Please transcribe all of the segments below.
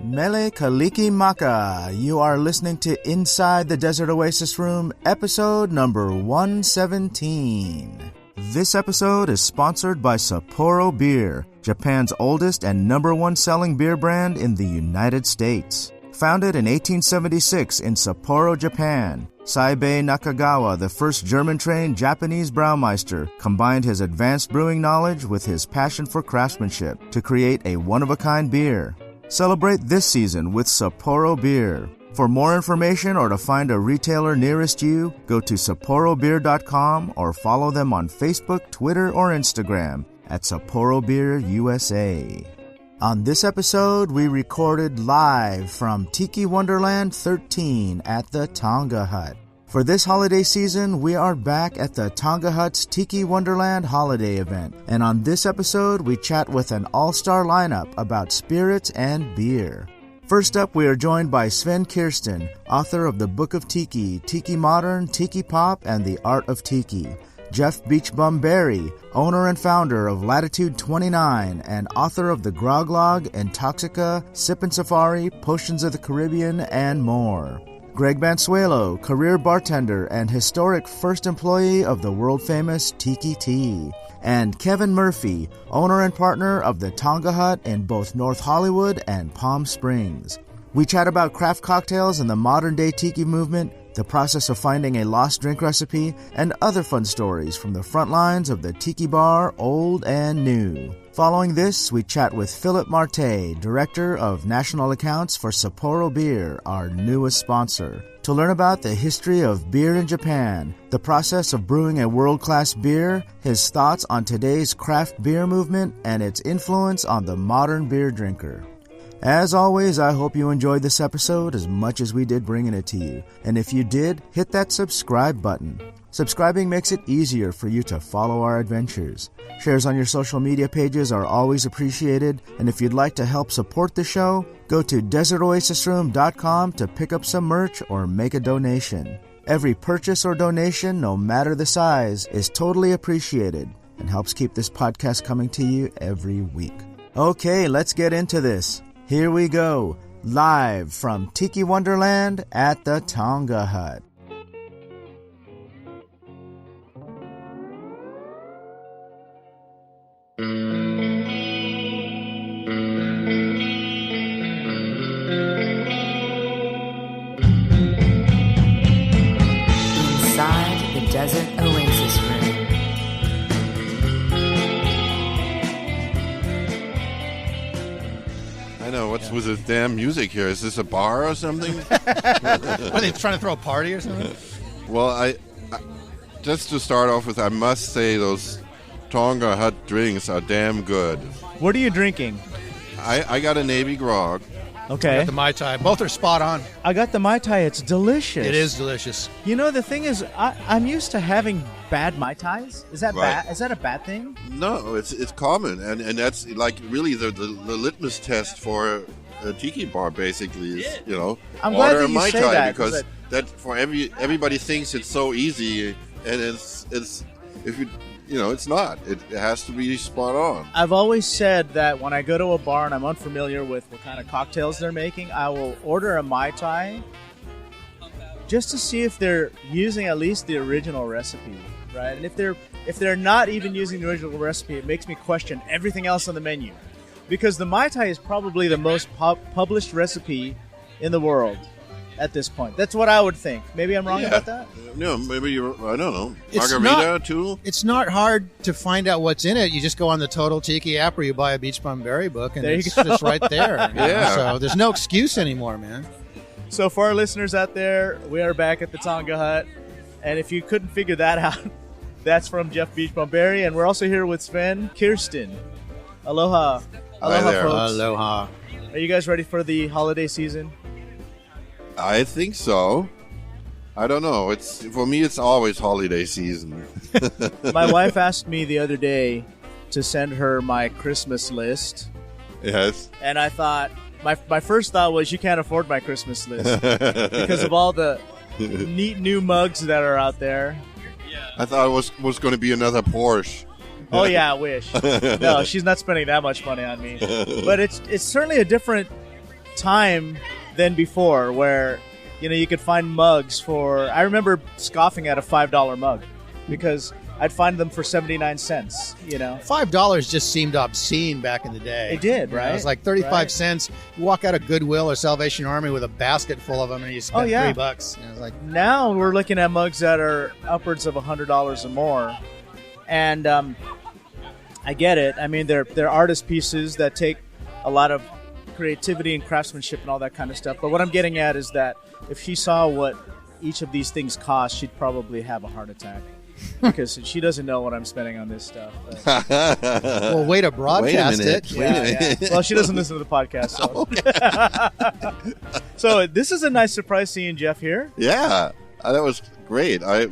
Mele Kaliki Maka. You are listening to Inside the Desert Oasis Room, episode number 117. This episode is sponsored by Sapporo Beer, Japan's oldest and number one selling beer brand in the United States. Founded in 1876 in Sapporo, Japan, Saibei Nakagawa, the first German-trained Japanese brewmeister, combined his advanced brewing knowledge with his passion for craftsmanship to create a one-of-a-kind beer. Celebrate this season with Sapporo Beer. For more information or to find a retailer nearest you, go to sapporobeer.com or follow them on Facebook, Twitter, or Instagram at Sapporo Beer USA. On this episode, we recorded live from Tiki Wonderland 13 at the Tonga Hut. For this holiday season, we are back at the Tonga Hut's Tiki Wonderland holiday event. And on this episode, we chat with an all-star lineup about spirits and beer. First up, we are joined by Sven Kirsten, author of the Book of Tiki, Tiki Modern, Tiki Pop, and the Art of Tiki. Jeff Beachbum Berry, owner and founder of Latitude 29 and author of the Groglog, Intoxica, Sippin' Safari, Potions of the Caribbean, and more. Greg Bansuelo, career bartender and historic first employee of the world-famous Tiki Tea. And Kevin Murphy, owner and partner of the Tonga Hut in both North Hollywood and Palm Springs. We chat about craft cocktails and the modern-day Tiki movement, the process of finding a lost drink recipe, and other fun stories from the front lines of the Tiki Bar, old and new. Following this, we chat with Philip Marte, Director of National Accounts for Sapporo Beer, our newest sponsor, to learn about the history of beer in Japan, the process of brewing a world-class beer, his thoughts on today's craft beer movement, and its influence on the modern beer drinker. As always, I hope you enjoyed this episode as much as we did bringing it to you. And if you did, hit that subscribe button. Subscribing makes it easier for you to follow our adventures. Shares on your social media pages are always appreciated. And if you'd like to help support the show, go to desertoasisroom.com to pick up some merch or make a donation. Every purchase or donation, no matter the size, is totally appreciated and helps keep this podcast coming to you every week. Okay, let's get into this. Here we go, live from Tiki Wonderland at the Tonga Hut. Inside the Desert Oasis Room. I know, what's with this damn music here? Is this a bar or something? Are they trying to throw a party or something? Well, I just to start off with, I must say those Tonga Hut drinks are damn good. What are you drinking? I got a Navy grog. Okay. I got the Mai Tai. Both are spot on. I got the Mai Tai. It's delicious. It is delicious. You know, the thing is, I'm used to having bad Mai Tais. Is that Right. bad? Is that a bad thing? No, it's common, and that's like really the litmus test for a tiki bar. Basically, is I'm glad order that a you Mai say Tai that, because that for everybody thinks it's so easy, and it's if you. It's not. It has to be spot on. I've always said that when I go to a bar and I'm unfamiliar with what kind of cocktails they're making, I will order a Mai Tai just to see if they're using at least the original recipe, right? And if they're not even using the original recipe, it makes me question everything else on the menu. Because the Mai Tai is probably the most published recipe in the world at this point. That's what I would think. Maybe I'm wrong about that? No, maybe you're, I don't know. It's Margarita, too? It's not hard to find out what's in it. You just go on the Total Tiki app or you buy a Beach Bum Berry book, and it's just right there. Yeah. So there's no excuse anymore, man. So for our listeners out there, we are back at the Tonga Hut. And if you couldn't figure that out, that's from Jeff Beachbum Berry. And we're also here with Sven Kirsten. Aloha. Aloha, there. folks. Aloha. Are you guys ready for the holiday season? I think so. I don't know. For me, it's always holiday season. My wife asked me the other day to send her my Christmas list. Yes. And I thought, my first thought was, you can't afford my Christmas list because of all the neat new mugs that are out there. I thought it was going to be another Porsche. Oh, yeah, I wish. No, she's not spending that much money on me. But it's certainly a different time than before where, you could find mugs for... I remember scoffing at a $5 mug because I'd find them for 79 cents, $5 just seemed obscene back in the day. It did, right? It was like 35 cents. You walk out of Goodwill or Salvation Army with a basket full of them and you spend $3. And it was like... Now we're looking at mugs that are upwards of $100 or more. And I get it. I mean, they're artist pieces that take a lot of creativity and craftsmanship and all that kind of stuff. But what I'm getting at is that if she saw what each of these things cost, she'd probably have a heart attack. Because she doesn't know what I'm spending on this stuff. Well, way to broadcast it. Yeah. Well, she doesn't listen to the podcast. So. So this is a nice surprise seeing Jeff here. Yeah, that was great. I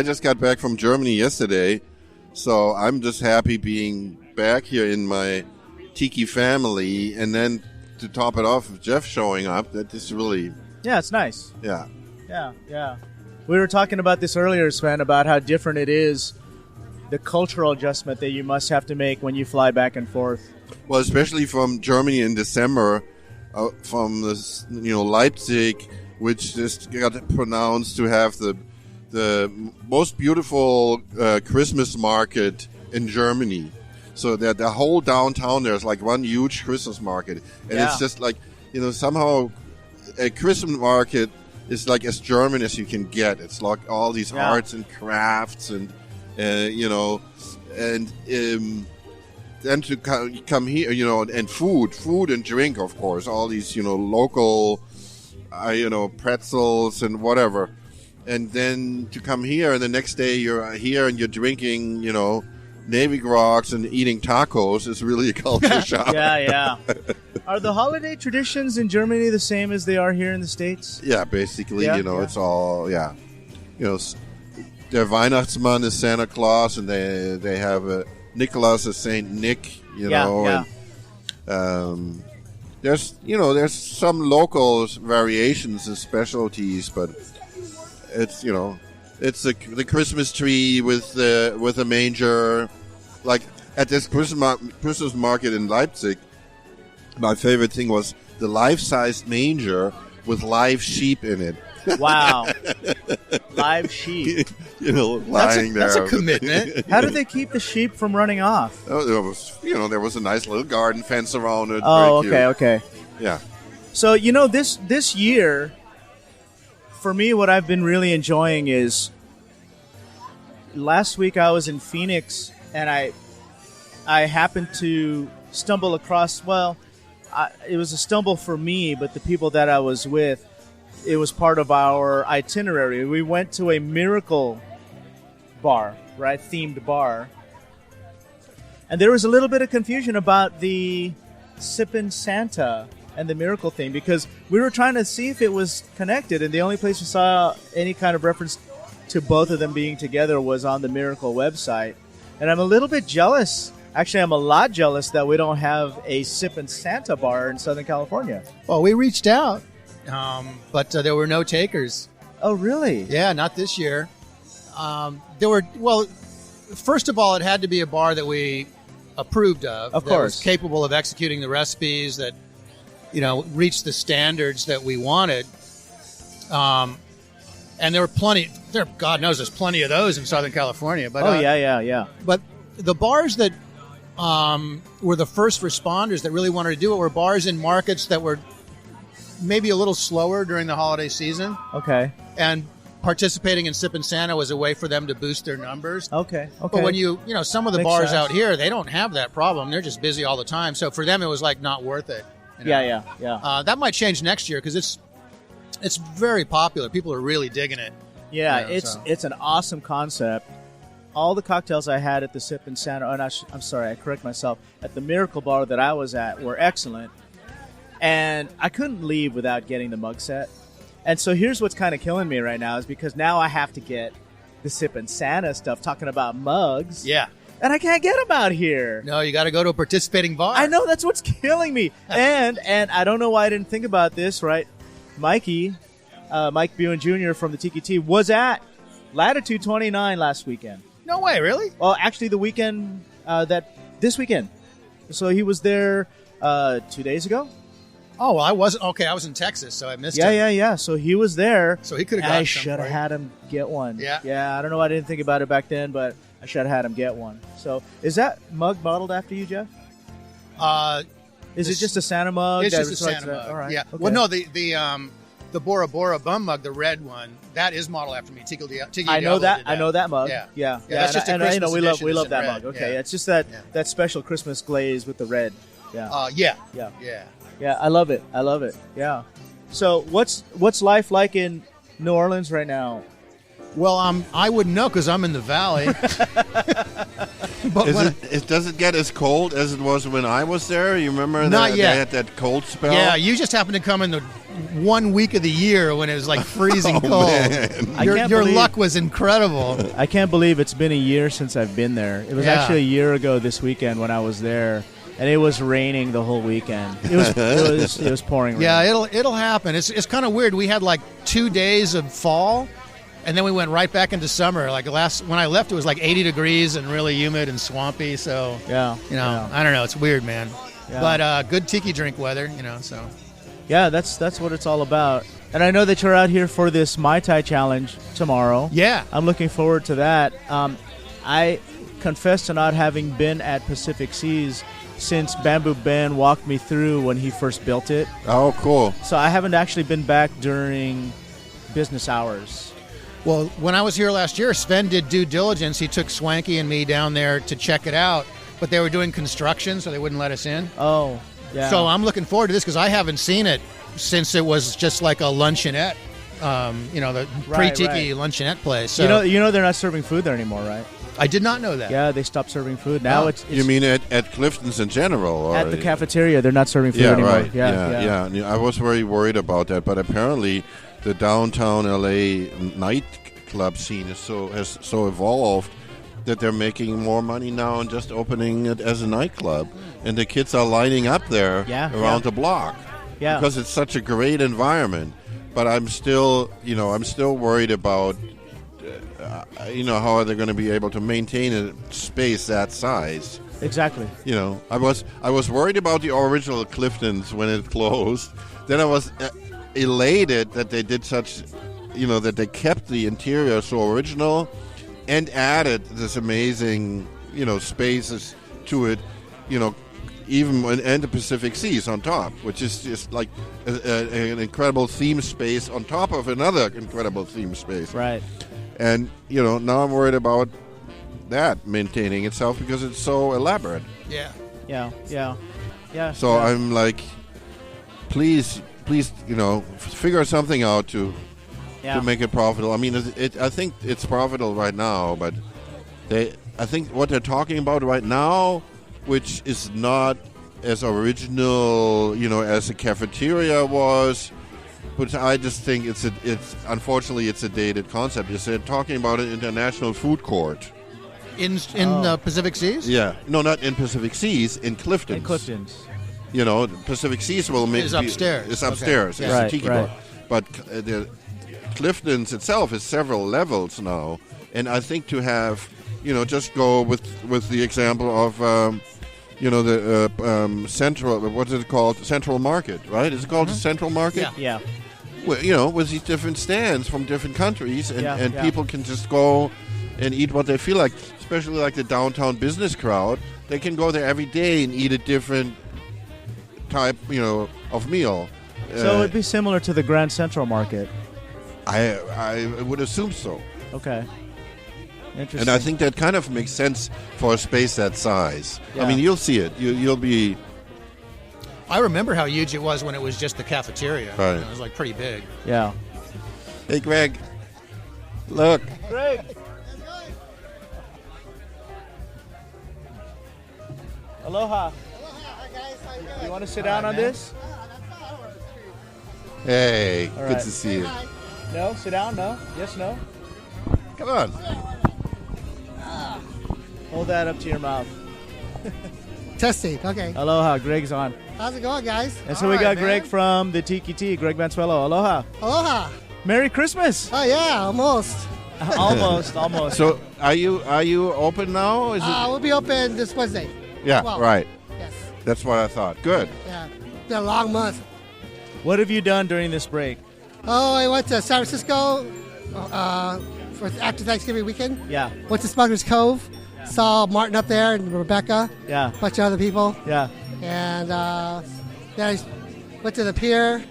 just got back from Germany yesterday, so I'm just happy being back here in my Tiki family, and then to top it off with Jeff showing up, that is really... Yeah, it's nice. Yeah. Yeah. We were talking about this earlier, Sven, about how different it is, the cultural adjustment that you must have to make when you fly back and forth. Well, especially from Germany in December, from this, Leipzig, which just got pronounced to have the most beautiful Christmas market in Germany. So that the whole downtown there's like one huge Christmas market, and it's just like somehow a Christmas market is like as German as you can get. It's like all these arts and crafts and then to come here, and food and drink, of course, all these local pretzels and whatever, and then to come here and the next day you're here and you're drinking Navy Grogs and eating tacos is really a culture shock. Yeah. Are the holiday traditions in Germany the same as they are here in the States? Yeah, basically, it's all, Der Weihnachtsmann is Santa Claus, and they have Nicholas is Saint Nick, and there's some local variations and specialties, but it's, it's the Christmas tree with a manger. Like at this Christmas market in Leipzig, my favorite thing was the life-sized manger with live sheep in it. Wow. Live sheep. Lying there. That's a commitment. How do they keep the sheep from running off? Oh, there was a nice little garden fence around it. Oh, Very cute. okay. Yeah. So, this year, for me, what I've been really enjoying is last week I was in Phoenix and I happened to stumble across, it was a stumble for me, but the people that I was with, it was part of our itinerary. We went to a miracle bar, right? Themed bar. And there was a little bit of confusion about the Sippin' Santa and the miracle thing because we were trying to see if it was connected, and the only place we saw any kind of reference to both of them being together was on the Miracle website. And I'm a little bit jealous. Actually, I'm a lot jealous that we don't have a Sippin' Santa bar in Southern California. Well, we reached out, but there were no takers. Oh, really? Yeah, not this year. First of all, it had to be a bar that we approved of. Of that course. Was capable of executing the recipes that, reached the standards that we wanted. And there were plenty. God knows there's plenty of those in Southern California. But yeah. But the bars that were the first responders that really wanted to do it were bars in markets that were maybe a little slower during the holiday season. Okay. And participating in Sippin' Santa was a way for them to boost their numbers. Okay. But when some of the Makes bars sense. out here, they don't have that problem. They're just busy all the time. So for them, it was like not worth it. Yeah. That might change next year because it's very popular. People are really digging it. Yeah, it's an awesome concept. All the cocktails I had at the Sippin' Santa, I'm sorry, I correct myself, at the Miracle Bar that I was at were excellent. And I couldn't leave without getting the mug set. And so here's what's kind of killing me right now is because now I have to get the Sippin' Santa stuff, talking about mugs. Yeah. And I can't get them out here. No, you got to go to a participating bar. I know, that's what's killing me. and I don't know why I didn't think about this, right? Mike Buin Jr. from the Tiki Tea was at Latitude 29 last weekend. No way, really? Well, actually, the weekend this weekend. So he was there 2 days ago. Oh, well, I wasn't. Okay, I was in Texas, so I missed Yeah, him. yeah. So he was there. So he could have got I some should for have you. had him get one. Yeah. Yeah, I don't know why I didn't think about it back then, but I should have had him get one. So is that mug modeled after you, Jeff? Is it just a Santa mug? It's that just a reflects Santa that? mug. All right. Yeah. Okay. Well, no, the Bora Bora bum mug, the red one, that is modeled after me. Tiki I know Diablo that. did I know that mug. Yeah. Yeah. That's just a and Christmas we edition love that's that in mug. red. Okay, Yeah. it's just that special Christmas glaze with the red. Yeah. Yeah. Yeah. Yeah. Yeah, I love it. I love it. Yeah. So what's life like in New Orleans right now? Well, I wouldn't know because I'm in the valley. But Does it get as cold as it was when I was there? You remember Not yet. they had that cold spell? yeah, you just happened to come in the 1 week of the year when it was like freezing cold. Man. I Your can't believe- luck was incredible. I can't believe it's been a year since I've been there. It was Yeah. actually a year ago this weekend when I was there, and it was raining the whole weekend. It was pouring rain. Yeah, it'll happen. It's kind of weird. We had like 2 days of fall, and then we went right back into summer. Like when I left, it was like 80 degrees and really humid and swampy. So Yeah. I don't know. It's weird, man. Yeah. But good tiki drink weather, So Yeah, that's what it's all about. And I know that you're out here for this Mai Tai challenge tomorrow. yeah, I'm looking forward to that. I confess to not having been at Pacific Seas since Bamboo Ben walked me through when he first built it. Oh, cool. So I haven't actually been back during business hours. Well, when I was here last year, Sven did due diligence. He took Swanky and me down there to check it out, but they were doing construction, so they wouldn't let us in. Oh, yeah. So I'm looking forward to this because I haven't seen it since it was just like a luncheonette, the Right, pre-tiki luncheonette place. So you know they're not serving food there anymore, right? I did not know that. Yeah, they stopped serving food. Now Oh. it's You mean at Clifton's in general? Or at the cafeteria. They're not serving food Yeah, anymore. right. Yeah. I was very worried about that, but apparently the downtown LA nightclub scene has so evolved that they're making more money now and just opening it as a nightclub, and the kids are lining up there around the block Yeah. because it's such a great environment. But I'm still worried about how are they going to be able to maintain a space that size. Exactly. I was worried about the original Clifton's when it closed. Then I was elated that they did such, that they kept the interior so original and added this amazing, spaces to it, and the Pacific Seas on top, which is just like an incredible theme space on top of another incredible theme space. Right. And, now I'm worried about that maintaining itself because it's so elaborate. Yeah. Yeah. So I'm like, please, figure something out to make it profitable. I mean, I think it's profitable right now, but I think what they're talking about right now, which is not as original, as the cafeteria was, but I just think it's unfortunately it's a dated concept. Is they're talking about an international food court. In Pacific Seas? Yeah, no, not in Pacific Seas, in Clifton's. In Clifton's. Pacific Seas will make Is upstairs. It's upstairs. Okay. It's Right, a tiki right. bar. But the Clifton's itself is several levels now, and I think to have just go with the example of the central. What is it called? Central Market, right? Is it called Central Market? Yeah. Yeah. Well, with these different stands from different countries, and Yeah. people can just go and eat what they feel like. Especially like the downtown business crowd, they can go there every day and eat a different type, of meal. So it'd be similar to the Grand Central Market. I would assume so, Okay. Interesting. and I think that kind of makes sense for a space that size. Yeah. I mean, you'll see it. You'll be I remember how huge it was when it was just the cafeteria. Right. It was like pretty big. Yeah. Hey, Greg, look. Greg. Aloha. You want to sit down on this? Hey, All good right. to see you. No. Sit down. No. Yes. No. Come on. Hold that up to your mouth. Testing. Okay. Aloha. Greg's on. How's it going, guys? And so All we got right, Greg man. from the Tiki Tea. Greg Mansuelo. Aloha. Aloha. Merry Christmas. Oh yeah, almost. Almost. So, are you open now? Is it? We'll be open this Wednesday. Yeah, well, right. Yes. That's what I thought. Good. Yeah. It's been a long month. What have you done during this break? Oh, I went to San Francisco for after Thanksgiving weekend. Yeah. Went to Smuggler's Cove. Saw Martin up there and Rebecca. Yeah. A bunch of other people. Yeah. And then I went to the pier.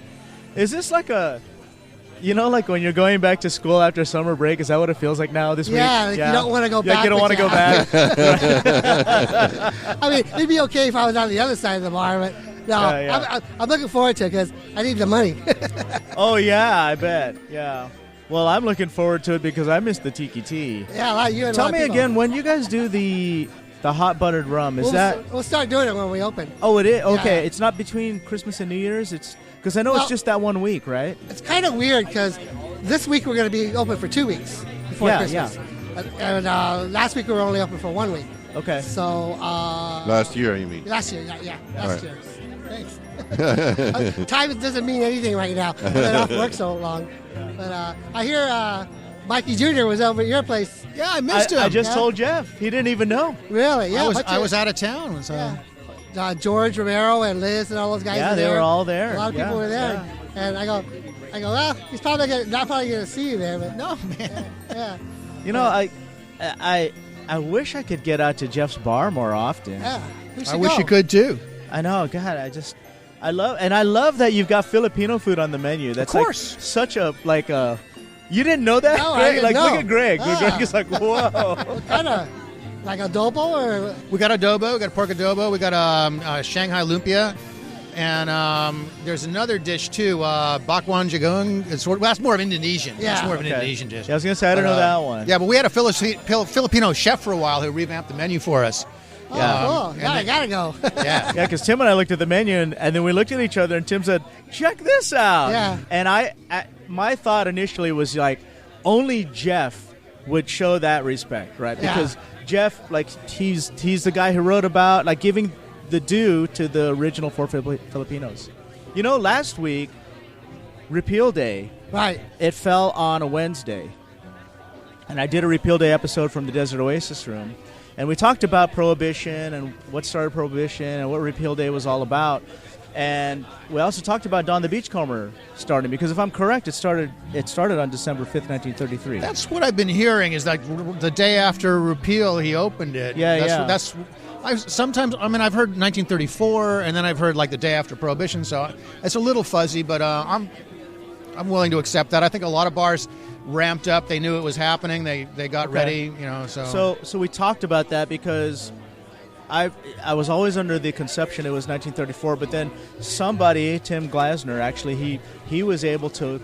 Is this like a, like when you're going back to school after summer break? Is that what it feels like now this week? Yeah, like you don't want to go back. You don't want to go back. I mean, it'd be okay if I was on the other side of the bar, but no, I'm looking forward to it because I need the money. Oh, yeah, I bet. Yeah. Well, I'm looking forward to it because I missed the Tiki tea. Yeah, a lot of you and Tell a lot me of people. again, when you guys do the hot buttered rum, We'll start doing it when we open. Oh, it is? Okay, Yeah. it's not between Christmas and New Year's? Because I know it's just that 1 week, right? It's kind of weird because this week we're going to be open for 2 weeks before Christmas. And last week we were only open for 1 week. Okay. So Last year, you mean? last year, yeah, last Right. year. Thanks. Time doesn't mean anything right now. I've been off work so long. But I hear Mikey Jr. was over at your place. Yeah, I missed him. I just Yeah. told Jeff. He didn't even know. Really? Yeah. I was out of town. So. Yeah. George Romero and Liz and all those guys Yeah, were they there. were all there. A lot of people Yeah, were there. yeah. And I go, well, he's probably not going to see you there, but No, man. yeah. I wish I could get out to Jeff's bar more often. Yeah. We should I wish go. you could too. I know, God, I love that you've got Filipino food on the menu. That's Of course. like such a you didn't know that? No, I Greg? didn't Like know. look at Greg. Ah. Greg is like, whoa. Kind of like adobo or We got adobo. We got pork adobo. We got Shanghai lumpia. And there's another dish too, bakwan jagung. That's more of Indonesian. Yeah. That's more of an Okay. Indonesian dish. Yeah, I was gonna say I don't But, know that one. Yeah, but we had a Filipino chef for a while who revamped the menu for us. Yeah. cool. and I they- gotta go. Yeah. Yeah, because Tim and I looked at the menu, and then we looked at each other, and Tim said, "Check this out." Yeah. And my thought initially was like, only Jeff would show that respect, right? Yeah. Because Jeff, like, he's the guy who wrote about like giving the due to the original four Filipinos. Last week, Repeal Day, Right. it fell on a Wednesday, and I did a Repeal Day episode from the Desert Oasis Room. And we talked about Prohibition and what started Prohibition and what Repeal Day was all about. And we also talked about Don the Beachcomber starting, because if I'm correct, it started on December 5th, 1933. That's what I've been hearing is like the day after repeal he opened it. Yeah, I've heard 1934 and then I've heard like the day after Prohibition, so it's a little fuzzy, but I'm willing to accept that. I think a lot of bars ramped up. They knew it was happening. They got ready, So we talked about that because I was always under the conception it was 1934, but then somebody, Tim Glasner, actually he was able to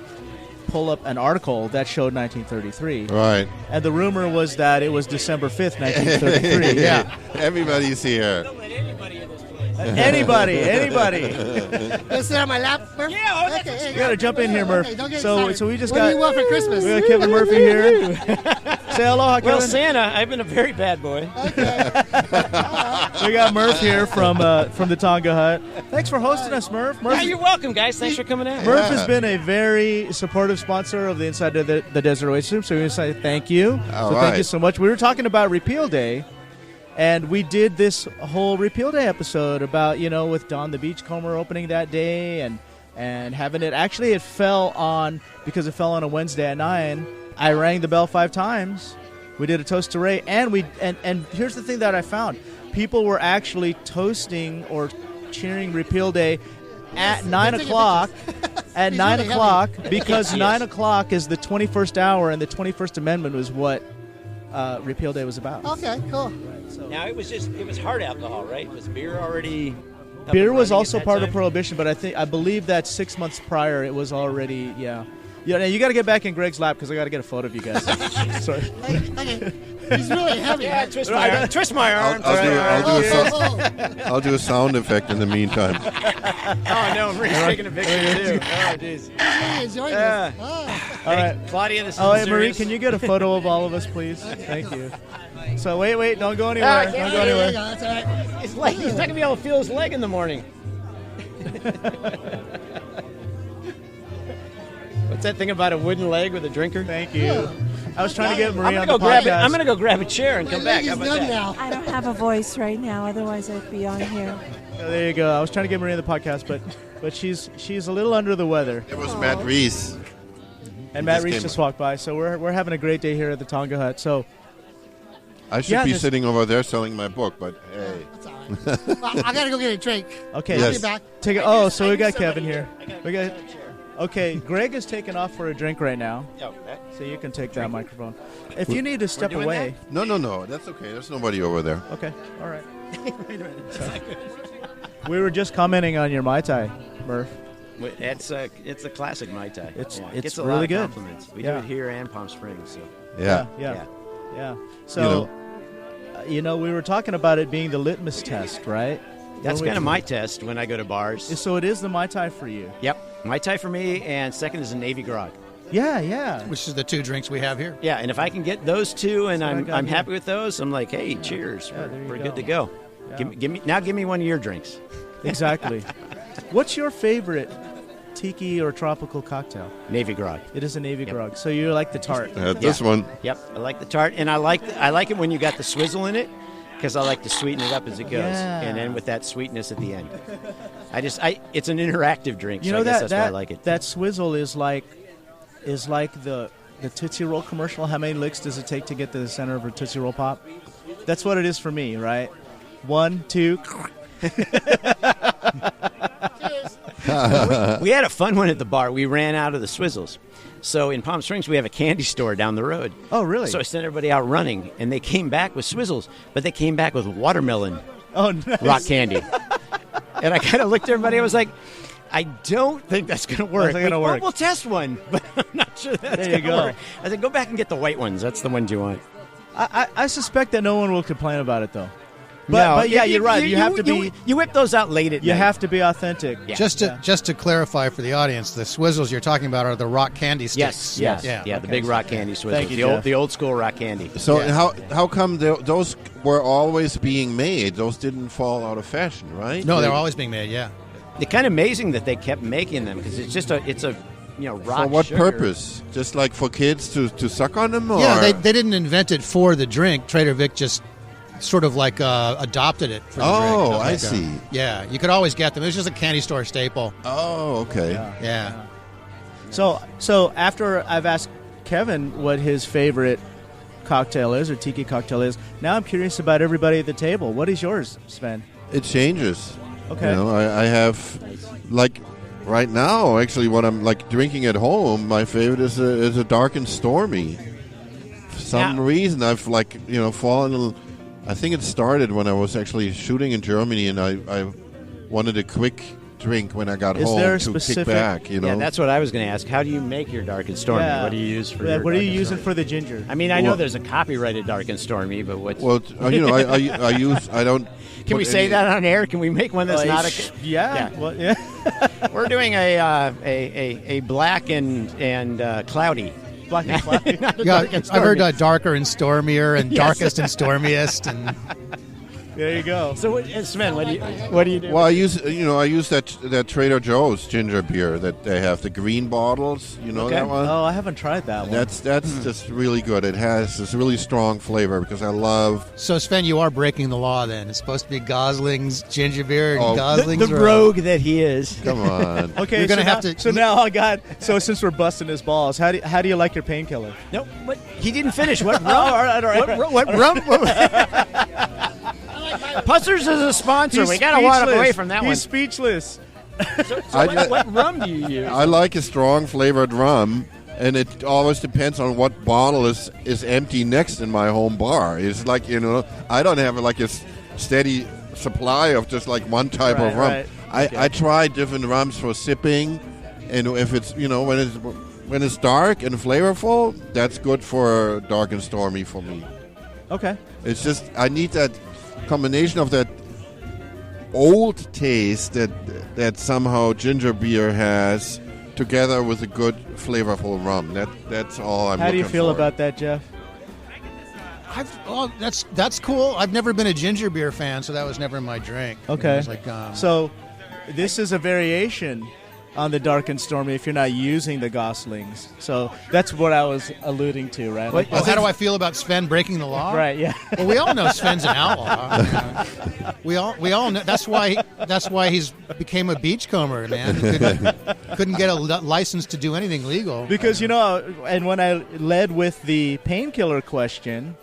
pull up an article that showed 1933. Right. And the rumor was that it was December 5th, 1933. Yeah. Everybody's here. Anybody. You sit on my lap, Murph? Yeah. Okay. You got to jump in here, Murph. Okay, don't get So excited. we just what got do you want for Christmas? we got Kevin Murphy here. Say aloha, Kevin. Well, Santa, I've been a very bad boy. Okay. We got Murph here from the Tonga Hut. Thanks for hosting us, Murph. Yeah, you're welcome, guys. Thanks for coming out. Murph has been a very supportive sponsor of the Inside of the Desert Oasis, so we want to say thank you. Thank right. you so much. We were talking about Repeal Day, and we did this whole Repeal Day episode about, with Don the Beachcomber opening that day and having it. Actually, it fell on a Wednesday at 9. I rang the bell 5 times. We did a toast to Ray, and here's the thing that I found. People were actually toasting or cheering Repeal Day at 9 o'clock. At He's 9 really o'clock, because Yes. 9 o'clock is the 21st hour, and the 21st Amendment was what Repeal Day was about. Okay, cool. Now, it was hard alcohol, right? Was beer already up Beer and was running also at that part of time? Prohibition, but I believe that 6 months prior it was already, yeah. Yeah, now you got to get back in Greg's lap because I got to get a photo of you guys. Sorry. Okay. He's really heavy. Yeah, Right? twist my arm. Twist my arm. I'll do a sound effect in the meantime. Oh, no, Marie's taking a picture, too. Oh, jeez. Hey, enjoy Yeah. this. Oh. All right. Claudia, this is Oh, hey, Marie, serious. can you get a photo of all of us, please? Thank you. So wait, don't go anywhere. Don't go There you anywhere. go, that's all right. His leg, he's not going to be able to feel his leg in the morning. What's that thing about a wooden leg with a drinker? Thank you. I was trying to get Maria on I'm the gonna podcast. I'm gonna go grab a chair and come back. How about that? Now. I don't have a voice right now, otherwise I'd be on here. Oh, there you go. I was trying to get Maria on the podcast, but she's a little under the weather. It was Matt Reese. And Matt just Reese came just walked by, so we're having a great day here at the Tonga Hut. So I should Yeah, be this- sitting over there selling my book, but hey. That's all right. Well, I gotta go get a drink. okay, Yes. I'll be back. take it. Oh, so we got Kevin here. We got. Okay, Greg is taking off for a drink right now, so you can take that microphone. If you need to step doing away, No. That's okay. There's nobody over there. okay, all right. We were just commenting on your Mai Tai, Murph. It's a classic Mai Tai. It's gets a really lot of good. compliments. We Yeah. do it here and Palm Springs. So Yeah. Yeah. So, we were talking about it being the litmus test, right? that's When we- kind of my test when I go to bars. So it is the Mai Tai for you. Yep, Mai Tai for me, and second is a Navy grog. Yeah. Which is the 2 drinks we have here. Yeah, and if I can get those 2 and what I I'm got here. happy with those, I'm like, hey, cheers, Yeah, there you we're go. good to go. Yeah. Give me one of your drinks. Exactly. What's your favorite tiki or tropical cocktail? Navy grog. It is a Navy grog. So you like the tart. This one. Yep, I like the tart, and I like it when you got the swizzle in it, because I like to sweeten it up as it goes, Yeah. and then with that sweetness at the end. It's an interactive drink, You so know I guess that that's why I like it. that swizzle is like the Tootsie Roll commercial. How many licks does it take to get to the center of a Tootsie Roll pop? That's what it is for me, right? 1, 2. We had a fun one at the bar. We ran out of the swizzles. So in Palm Springs, we have a candy store down the road. Oh, really? So I sent everybody out running, and they came back with swizzles, but they came back with watermelon Oh, nice. rock candy. And I kind of looked at everybody. I was like, I don't think that's going to work. That's not gonna work. We'll test one, but I'm not sure that's There you going to go. work. I said, go back and get the white ones. That's the ones you want. I suspect that no one will complain about it, though. But yeah, you're right. You have to be. You whip those out late at You night. have to be authentic. Yeah. Just to clarify for the audience, the swizzles you're talking about are the rock candy sticks. Yes. Yeah. The big rock candy swizzles. Thank you, Jeff. The old school rock candy. So Yeah. how come those were always being made? Those didn't fall out of fashion, right? No, they're always being made. Yeah. It's kind of amazing that they kept making them because it's a rock. For what sugar. purpose? Just like for kids to suck on them? Or? Yeah, they didn't invent it for the drink. Trader Vic just sort of like adopted it for the drink. Oh, Like, I see. Yeah, you could always get them. It was just a candy store staple. Oh, okay. Yeah. So after I've asked Kevin what his favorite cocktail is or tiki cocktail is, now I'm curious about everybody at the table. What is yours, Sven? It changes. Okay. You know, I have, like, right now, actually, what I'm, like, drinking at home, my favorite is a dark and stormy. For some reason, I've, like, fallen... I think it started when I was actually shooting in Germany, and I wanted a quick drink when I got Is home there a to specific- kick back, Yeah, that's what I was going to ask. How do you make your dark and stormy? What do you use for your What are dark you and using stormy? for the ginger? I mean, I know Well- there's a copyrighted dark and stormy, but what's... Well, I use... I don't... Can we say that on air? Can we make one that's not a... Yeah. Yeah. Well, yeah. We're doing a black and cloudy. Black and cloudy. Not a Yeah, dark and I've heard stormy. darker and stormier and Yes. darkest and stormiest and There you go. So, Sven, what do you do? Well, I use that Trader Joe's ginger beer that they have, the green bottles. You know Okay. that one? Oh, I haven't tried that one. That's just really good. It has this really strong flavor because I love. so Sven, you are breaking the law. Then it's supposed to be Gosling's ginger beer and Oh. Gosling's the rogue that he is. Come on. Okay, You're gonna so have now, to- So now I got. So since we're busting his balls, how do you like your painkiller? No, but he didn't finish. What rum? all right. What rum? Puzzers is a sponsor. He's We got to walk speechless. away from that He's one. speechless. What rum do you use? I like a strong flavored rum, and it always depends on what bottle is empty next in my home bar. It's like I don't have like a steady supply of just like one type of rum. Right. I try different rums for sipping, and if it's when it's dark and flavorful, that's good for dark and stormy for me. Okay. It's just I need that combination of that old taste that somehow ginger beer has, together with a good flavorful rum. That's all I'm. How do you looking feel for. about that, Jeff? That's cool. I've never been a ginger beer fan, so that was never my drink. Okay. It was like, So this is a variation on the Dark and Stormy if you're not using the Goslings. So that's what I was alluding to, right? Like, Well, how do I feel about Sven breaking the law? right, yeah. Well, we all know Sven's an outlaw. We all know that's why he's became a beachcomber, man. He couldn't get a license to do anything legal. Because, and when I led with the painkiller question,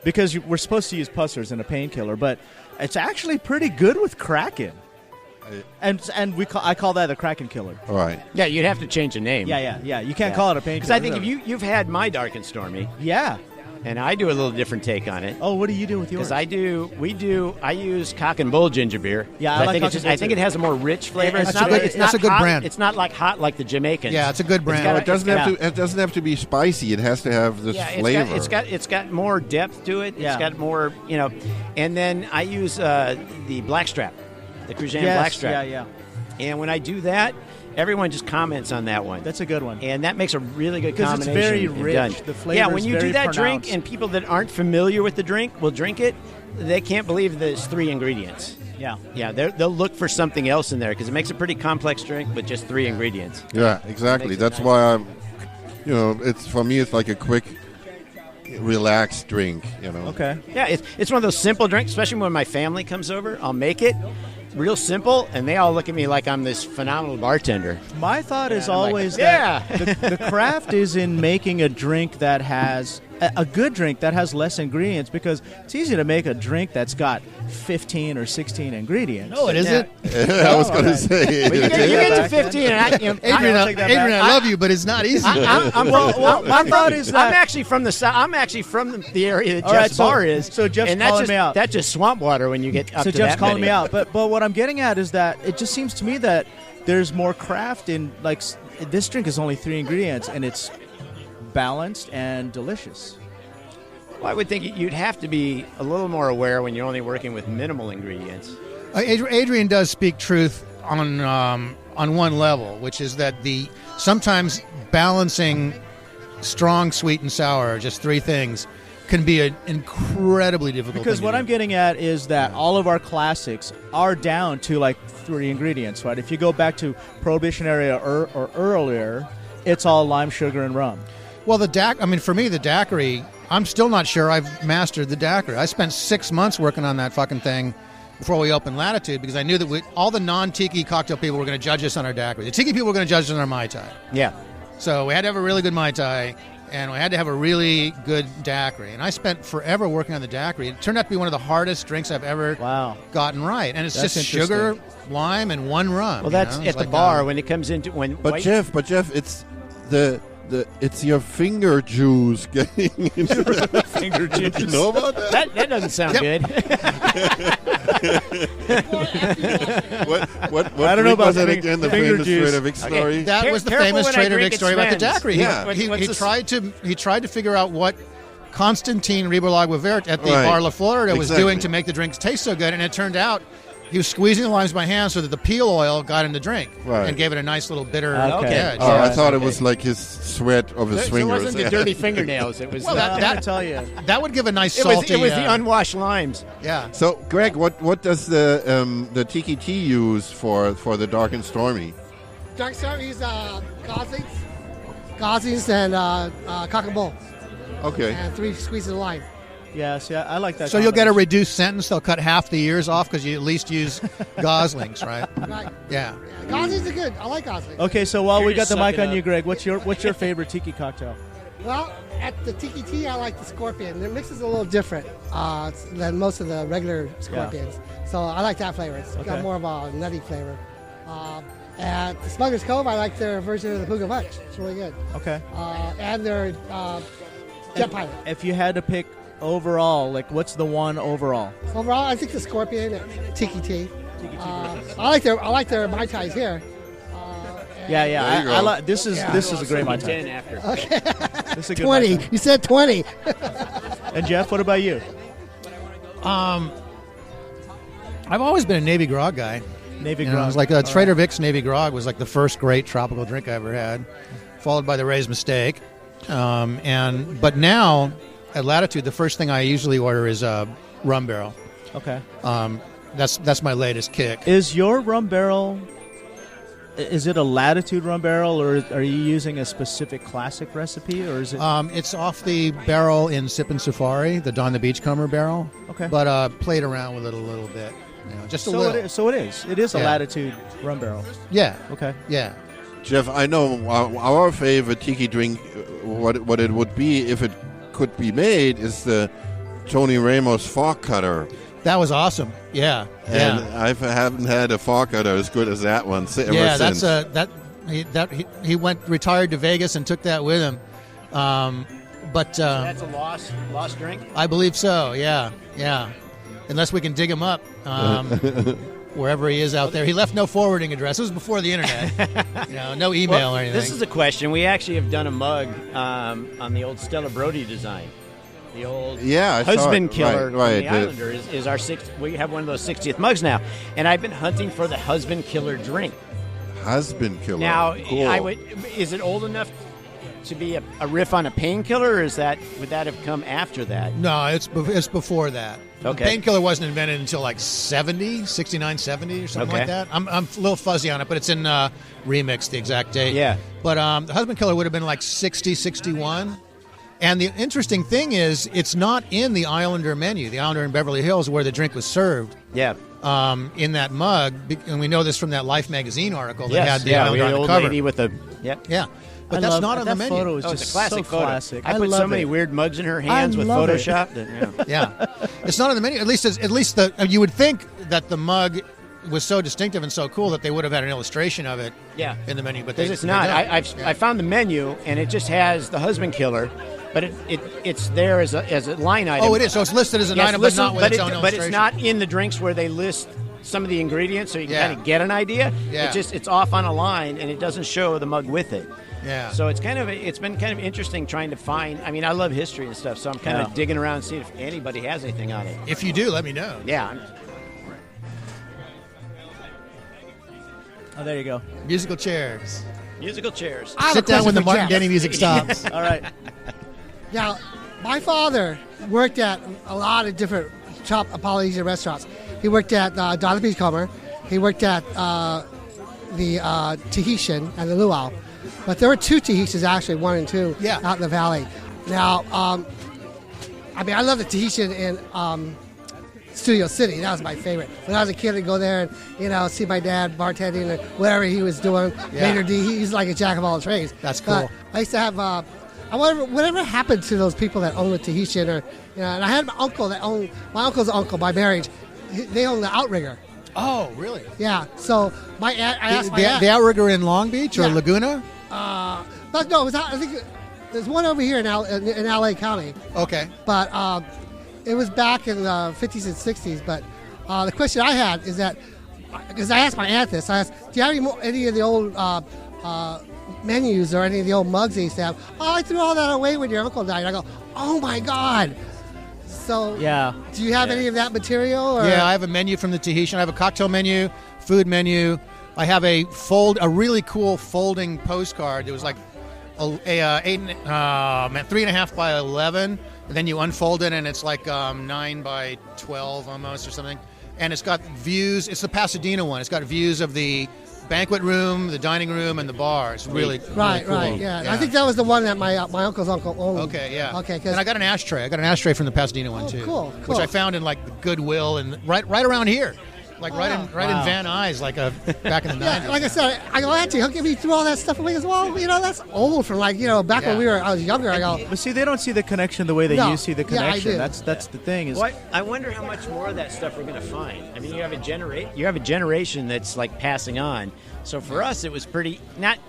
because we're supposed to use pussers in a painkiller, but it's actually pretty good with Kraken. And I call that the Kraken killer. All right. Yeah, you'd have to change the name. Yeah. You can't call it a painkiller. Because I think if you've had my Dark and Stormy, Yeah. and I do a little different take on it. Oh, what do you do with yours? Because I use Cock and Bull ginger beer. Yeah, I But like think Cock it's just, and Bull I think too. it has a more rich flavor. That's It's not a like good- it's that's not a good hot, brand. It's not like hot like the Jamaicans. Yeah, it's a good brand. It doesn't have got- to. It doesn't have to be spicy. It has to have this flavor. It's got more depth to it. Yeah. It's got more, And then I use the Blackstrap, the Cruzan Blackstrap. Yeah. And when I do that, everyone just comments on that one. That's a good one. And that makes a really good 'Cause it's combination. very and rich. done. The flavor Yeah, when is you do very that drink pronounced. and people that aren't familiar with the drink will drink it, they can't believe that it's 3 ingredients. Yeah. Yeah, they'll look for something else in there because it makes a pretty complex drink with just 3 ingredients. Yeah, exactly. Makes it That's nice. why I'm. It's for me. It's like a quick, relaxed drink. Okay. Yeah, it's one of those simple drinks, especially when my family comes over. I'll make it real simple, and they all look at me like I'm this phenomenal bartender. My thought is I'm like, always yeah. that the craft is in making a drink that has a good drink that has less ingredients, because it's easy to make a drink that's got 15 or 16 ingredients. No, it isn't. I was going to say. Well, you get to 15, and Adrian, I'll take that Adrian, back. I love you, but it's not easy. My thought is that I'm actually from the south. I'm actually from the area that All right, Jeff's bar is. so Jeff's and that's calling just, me out. That's just swamp water when you get up so to Jeff's that calling many. me out. But what I'm getting at is that it just seems to me that there's more craft in, like, this drink is only 3 ingredients and it's balanced and delicious. Well, I would think you'd have to be a little more aware when you're only working with minimal ingredients. Adrian does speak truth on one level, which is that sometimes balancing strong, sweet, and sour, just 3 things, can be an incredibly difficult Because thing what to I'm do. getting at is that all of our classics are down to like 3 ingredients, right? If you go back to Prohibition era or earlier, it's all lime, sugar, and rum. Well, for me, the daiquiri, I'm still not sure I've mastered the daiquiri. I spent 6 months working on that fucking thing before we opened Latitude, because I knew that all the non-tiki cocktail people were going to judge us on our daiquiri. The tiki people were going to judge us on our Mai Tai. Yeah. So we had to have a really good Mai Tai, and we had to have a really good daiquiri. And I spent forever working on the daiquiri. It turned out to be one of the hardest drinks I've ever gotten right. And it's That's just sugar, lime, and 1 rum. Well, that's It's at the like, bar when it comes into when. But white- Jeff, it's it's your finger juice getting into finger Did you juice. know about that? That doesn't sound good. What I don't know about was it fing- again? The finger famous juice. Trader Vic story. That was the Careful famous when I Trader drink Vic at story about the Sven's. daiquiri. Yeah. He tried to figure out what Constantine Ribolagua-Vert at the Right. Bar La Florida was Exactly. doing to make the drinks taste so good, and it turned out he was squeezing the limes by hand so that the peel oil got in the drink Right. and gave it a nice little bitter Okay. edge. Oh, I Yeah, thought it okay. was like his sweat of his So it fingers. wasn't the dirty fingernails. It was Well, the, I'm going to tell you. That would give a nice it was salty. the unwashed limes. yeah. So, Greg, what does the Tiki tea use for the dark and stormy? Dark Star, he's Goslings and Cock and Bull, Okay. and 3 squeezes of lime. Yeah, see, I like that. So you'll get a combination. reduced sentence. They'll cut half the years off because you at least use Goslings, right? Right. Yeah. Goslings are good. I like Goslings. Okay, so while You're we got just the mic sucking on you, up. Greg, what's your favorite tiki cocktail? Well, at the Tiki Tea, I like the Scorpion. The mix is a little different than most of the regular Scorpions. So I like that flavor. It's Okay. got more of a nutty flavor. At the Smuggler's Cove, I like their version of the Puga Punch. It's really good. Okay. And their Jet Pilot. If you had to pick overall, like, what's the one overall? Overall, I think the Scorpion at Tiki Tea. I like their Mai Tais here. Yeah, There you I go. like this is a great Mai Tai. 10 after. This is a good Mai 20. Tai. You said 20. And Jeff, what about you? I've always been a Navy Grog guy. Navy You know, Grog. it was like Trader Vic's Navy Grog was like the first great tropical drink I ever had, followed by the Ray's Mistake. But now at Latitude, the first thing I usually order is rum barrel. Okay. That's my latest kick. Is your rum barrel Is it a latitude rum barrel, or are you using a specific classic recipe, or is it? It's off the barrel in Sippin' Safari, the Don the Beachcomber barrel. Okay. But played around with it a little bit. Just a little. It is a latitude rum barrel. Yeah. Okay. Yeah. Jeff, I know our favorite tiki drink, what it would be if it could be made, is the Tony Ramos fork cutter. That was awesome. Yeah. And I haven't had a fork cutter as good as that one ever since. He retired to Vegas and took that with him. So that's a lost drink? I believe so. Yeah. Unless we can dig him up wherever he is out there. He left no forwarding address. It was before the internet. No email or anything. This is a question. We actually have done a mug on the old Stella Brody design. The old husband killer from the Islander is our we have one of those 60th mugs now, and I've been hunting for the husband killer drink. Husband killer. Now, cool. Is it old enough to be a riff on a painkiller, or would that have come after that? No, it's before that. Okay. The painkiller wasn't invented until like 69, 70 or something like that. I'm a little fuzzy on it, but it's in Remix, the exact date. Yeah. But the husband killer would have been like 60, 61. And the interesting thing is, it's not in the Islander menu, the Islander in Beverly Hills, where the drink was served. Yeah. In that mug, and we know this from that Life magazine article that Yes, had the Islander on the old cover. lady with the yep. Yeah. But that's not on the menu. Photo is It's a just classic so photo. classic. I put so many weird mugs in her hands with Photoshop. Yeah, it's not on the menu. At least you would think that the mug was so distinctive and so cool that they would have had an illustration of it. In the menu, but it's not. I found the menu, and it just has the husband killer. But it's there as a line item. Oh, it is. So it's listed as an item, but not with its own illustration. But it's not in the drinks where they list some of the ingredients, so you can kind of get an idea. Yeah. It's off on a line, and it doesn't show the mug with it. Yeah. So it's been kind of interesting trying to find. I mean, I love history and stuff, so I'm kind of digging around and seeing if anybody has anything on it. If you do, let me know. Yeah. Oh, there you go. Musical chairs. Musical chairs. Sit down when the Martin Denny music stops. All right. Now, my father worked at a lot of different Polynesian restaurants. He worked at Don the Beachcomber. He worked at the Tahitian and the Luau. But there were two Tahitians, actually, 1 and 2, out in the valley. Now, I love the Tahitian in Studio City. That was my favorite. When I was a kid, I'd go there and, see my dad bartending and whatever he was doing. Mater D, he's like a jack of all trades. That's cool. I used to have... whatever happened to those people that owned the Tahitian, and I had my uncle's uncle by marriage. They owned the Outrigger. Oh, really? Yeah. So I asked my aunt. The Outrigger in Long Beach or Laguna? But no, I think there's one over here in LA County. Okay. But it was back in the 50s and 60s. But the question I had is that, because I asked my aunt this, I asked, do you have any of the old menus or any of the old mugs they used to have? Oh, I threw all that away when your uncle died. I go, oh my God. So do you have any of that material? Or? Yeah, I have a menu from the Tahitian. I have a cocktail menu, food menu. I have a really cool folding postcard. It was like 3.5 by 11. And then you unfold it, and it's like 9 by 12 almost or something. And it's got views. It's the Pasadena one. It's got views of the banquet room, the dining room, and the bar. It's really cool. Right. Yeah. I think that was the one that my uncle's uncle owned. Okay, yeah. Okay, and I got an ashtray. I got an ashtray from the Pasadena one too. Cool. Which I found in like the Goodwill and right around here, like right in Van Nuys, like back in the 90s. Like I said, I go, Auntie, how come you threw all that stuff away? He goes, well, that's old from back when I was younger. I go, but see, they don't see the connection the way that you see the connection. Yeah, I do. That's the thing. Is I wonder how much more of that stuff we're going to find. I mean, you have a generation that's like passing on. So for us, it was pretty not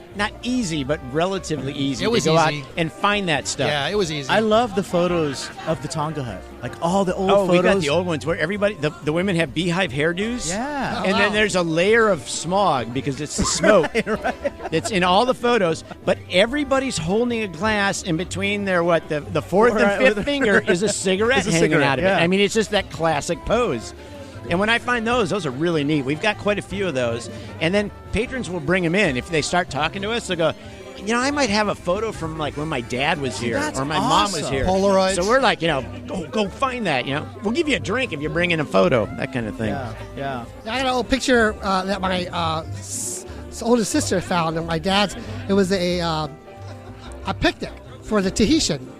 easy, but relatively easy to go out and find that stuff. Yeah, it was easy. I love the photos of the Tonga hut, like all the old photos. We got the old ones where everybody, the women have beehive hairdos. Yeah, and then there's a layer of smog because it's the smoke that's in all the photos. But everybody's holding a glass in between their the fourth and fifth finger is a cigarette hanging out of it. I mean, it's just that classic pose. And when I find those are really neat. We've got quite a few of those. And then patrons will bring them in. If they start talking to us, they'll go, I might have a photo from like when my dad was here or my mom was here. Polaroids. So we're like, go find that. We'll give you a drink if you bring in a photo, that kind of thing. Yeah. I got an old picture that my oldest sister found, and my dad's. It was a picnic for the Tahitian.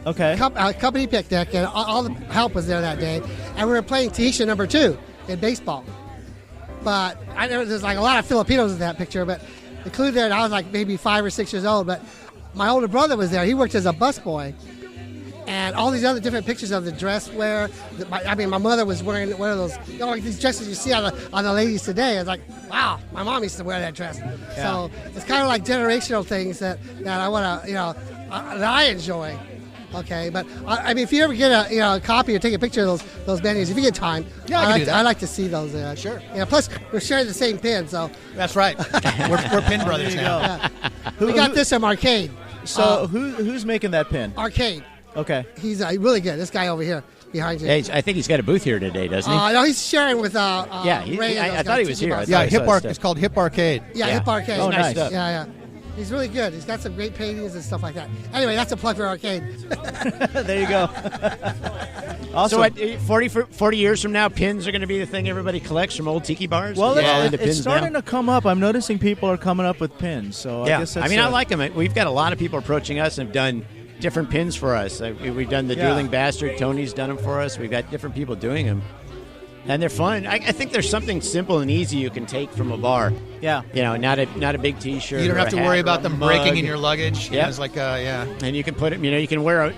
Okay. Company picnic, and all the help was there that day, and we were playing Tahitian number 2 in baseball. But I know there's like a lot of Filipinos in that picture, but included there, and I was like maybe 5 or 6 years old. But my older brother was there. He worked as a busboy, and all these other different pictures of the dress wear. My mother was wearing one of those, like these dresses you see on the ladies today. It's like, wow, my mom used to wear that dress. Yeah. So it's kind of like generational things that I want to, that I enjoy. Okay, but if you ever get a copy or take a picture of those menus, if you get time, I like to see those. Sure. Yeah. Plus, we're sharing the same pin, so that's right. we're pin brothers now. Yeah. We got this from Arcade. So who's making that pin? Arcade. Okay. He's really good. This guy over here behind you. Hey, I think he's got a booth here today, doesn't he? No, he's sharing with Ray. I thought he was here. It's called Hip Arcade. Yeah, Hip Arcade. Oh, nice. Yeah. He's really good. He's got some great paintings and stuff like that. Anyway, that's a plug for Arcade. There you go. Awesome. So 40 years from now, pins are going to be the thing everybody collects from old tiki bars? Well, it's starting to come up. I'm noticing people are coming up with pins. So I guess that's I like them. We've got a lot of people approaching us and have done different pins for us. We've done the Dueling Bastard. Tony's done them for us. We've got different people doing them. And they're fun. I think there's something simple and easy you can take from a bar. Yeah. Not a big T-shirt. You don't have to worry about them breaking in your luggage. Yeah. It's like And you can put it. You can wear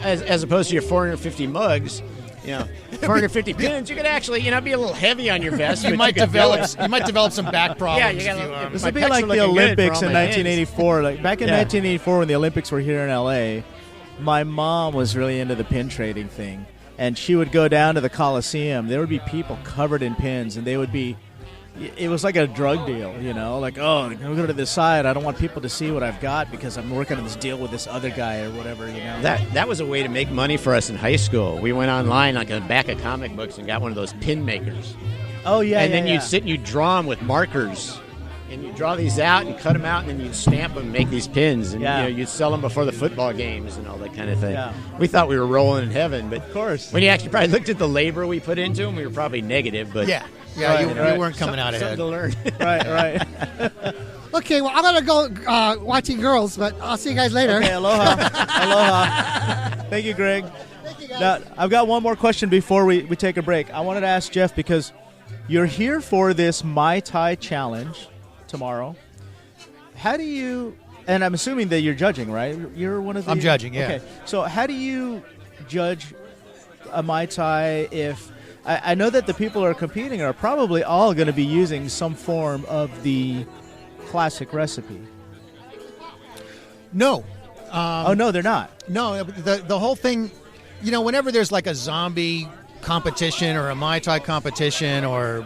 as opposed to your 450 mugs. 450 pins. You could actually be a little heavy on your vest. You might develop some back problems. Yeah, this would be like the Olympics in 1984. Like back in 1984 when the Olympics were here in L.A., my mom was really into the pin trading thing. And she would go down to the Coliseum. There would be people covered in pins, and it was like a drug deal, like, oh, I'm going to go to this side. I don't want people to see what I've got because I'm working on this deal with this other guy or whatever, That was a way to make money for us in high school. We went online, like on the back of comic books, and got one of those pin makers. Oh, yeah, and then you'd sit and you'd draw them with markers. And you draw these out and cut them out, and then you'd stamp them and make these pins. And you'd sell them before the football games and all that kind of thing. Yeah. We thought we were rolling in heaven, but of course, when you actually probably looked at the labor we put into them, we were probably negative. But you weren't coming out ahead. Something to learn. Right. Okay, well, I'm going to go watching girls, but I'll see you guys later. Okay, aloha. Thank you, Greg. Thank you, guys. Now, I've got one more question before we take a break. I wanted to ask Jeff, because you're here for this Mai Tai challenge tomorrow. How do you, and I'm assuming that you're judging, right? You're one of the... I'm judging, yeah. Okay, so how do you judge a Mai Tai if... I know that the people who are competing are probably all going to be using some form of the classic recipe. No. No, they're not. No, the whole thing, whenever there's like a zombie competition or a Mai Tai competition or...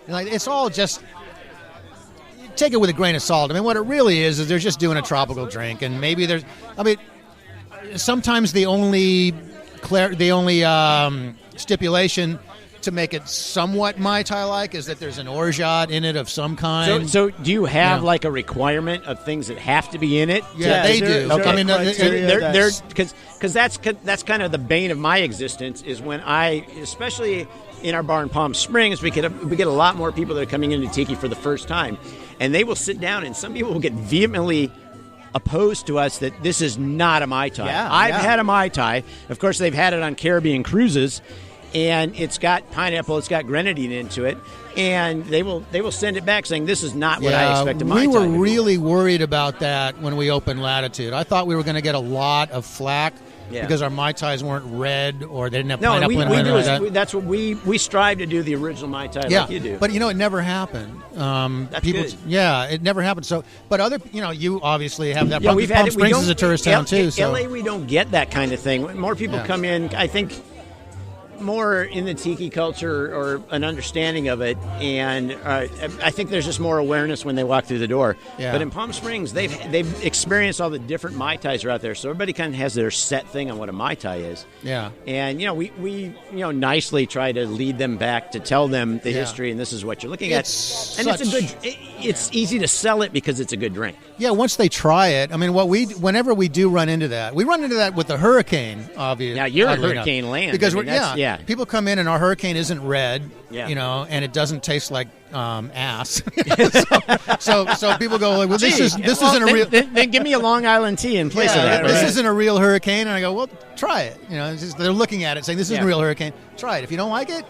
it's all just... Take it with a grain of salt. What it really is they're just doing a tropical drink, and maybe sometimes the only stipulation to make it somewhat Mai Tai-like is that there's an orgeat in it of some kind. So do you have like a requirement of things that have to be in it? Yeah, they do. Okay. Because that's kind of the bane of my existence is when especially in our bar in Palm Springs, we get a lot more people that are coming into Tiki for the first time. And they will sit down, and some people will get vehemently opposed to us that this is not a Mai Tai. I've had a Mai Tai. Of course, they've had it on Caribbean cruises, and it's got pineapple, it's got grenadine into it, and they will send it back saying this is not what I expect a Mai Tai. We were really worried about that when we opened Latitude. I thought we were going to get a lot of flack. Yeah. Because our Mai Tais weren't red or they didn't have pineapple in it. That's what we strive to do, the original Mai Tai like you do. But, it never happened. That's good. Yeah, it never happened. So, but other, you obviously have that problem. Palm Springs is a tourist town, too. So. LA, we don't get that kind of thing. More people come in, I think, more in the Tiki culture or an understanding of it, and I think there's just more awareness when they walk through the door. Yeah. But in Palm Springs, they've experienced all the different Mai Tais are out there, so everybody kind of has their set thing on what a Mai Tai is. Yeah. And we nicely try to lead them back to tell them the history, and this is what you're looking at. And it's easy to sell it because it's a good drink. Yeah, once they try it, whenever we do run into that, we run into that with the hurricane, obviously. Now you're a hurricane land because Yeah. People come in and our hurricane isn't red, Yeah. and it doesn't taste like ass. so people go, like, well, this isn't a real. Then give me a Long Island tea in place of that. This right? isn't a real hurricane, and I go, well, try it. It's just, they're looking at it, saying this isn't a real hurricane. Try it. If you don't like it,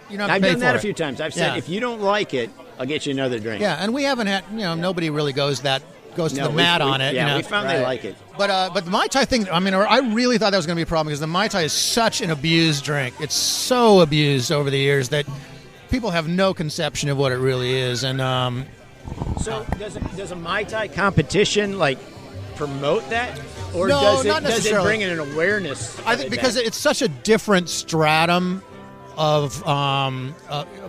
you're not. I've paying done that for a few times. I've said, if you don't like it, I'll get you another drink. Yeah, and we haven't had, nobody really goes to the mat on it. Yeah, we found they like it. But the Mai Tai thing, I really thought that was going to be a problem because the Mai Tai is such an abused drink. It's so abused over the years that people have no conception of what it really is. And so does a Mai Tai competition promote that, or No, does not it necessarily. bring in an awareness? I think because it's such a different stratum of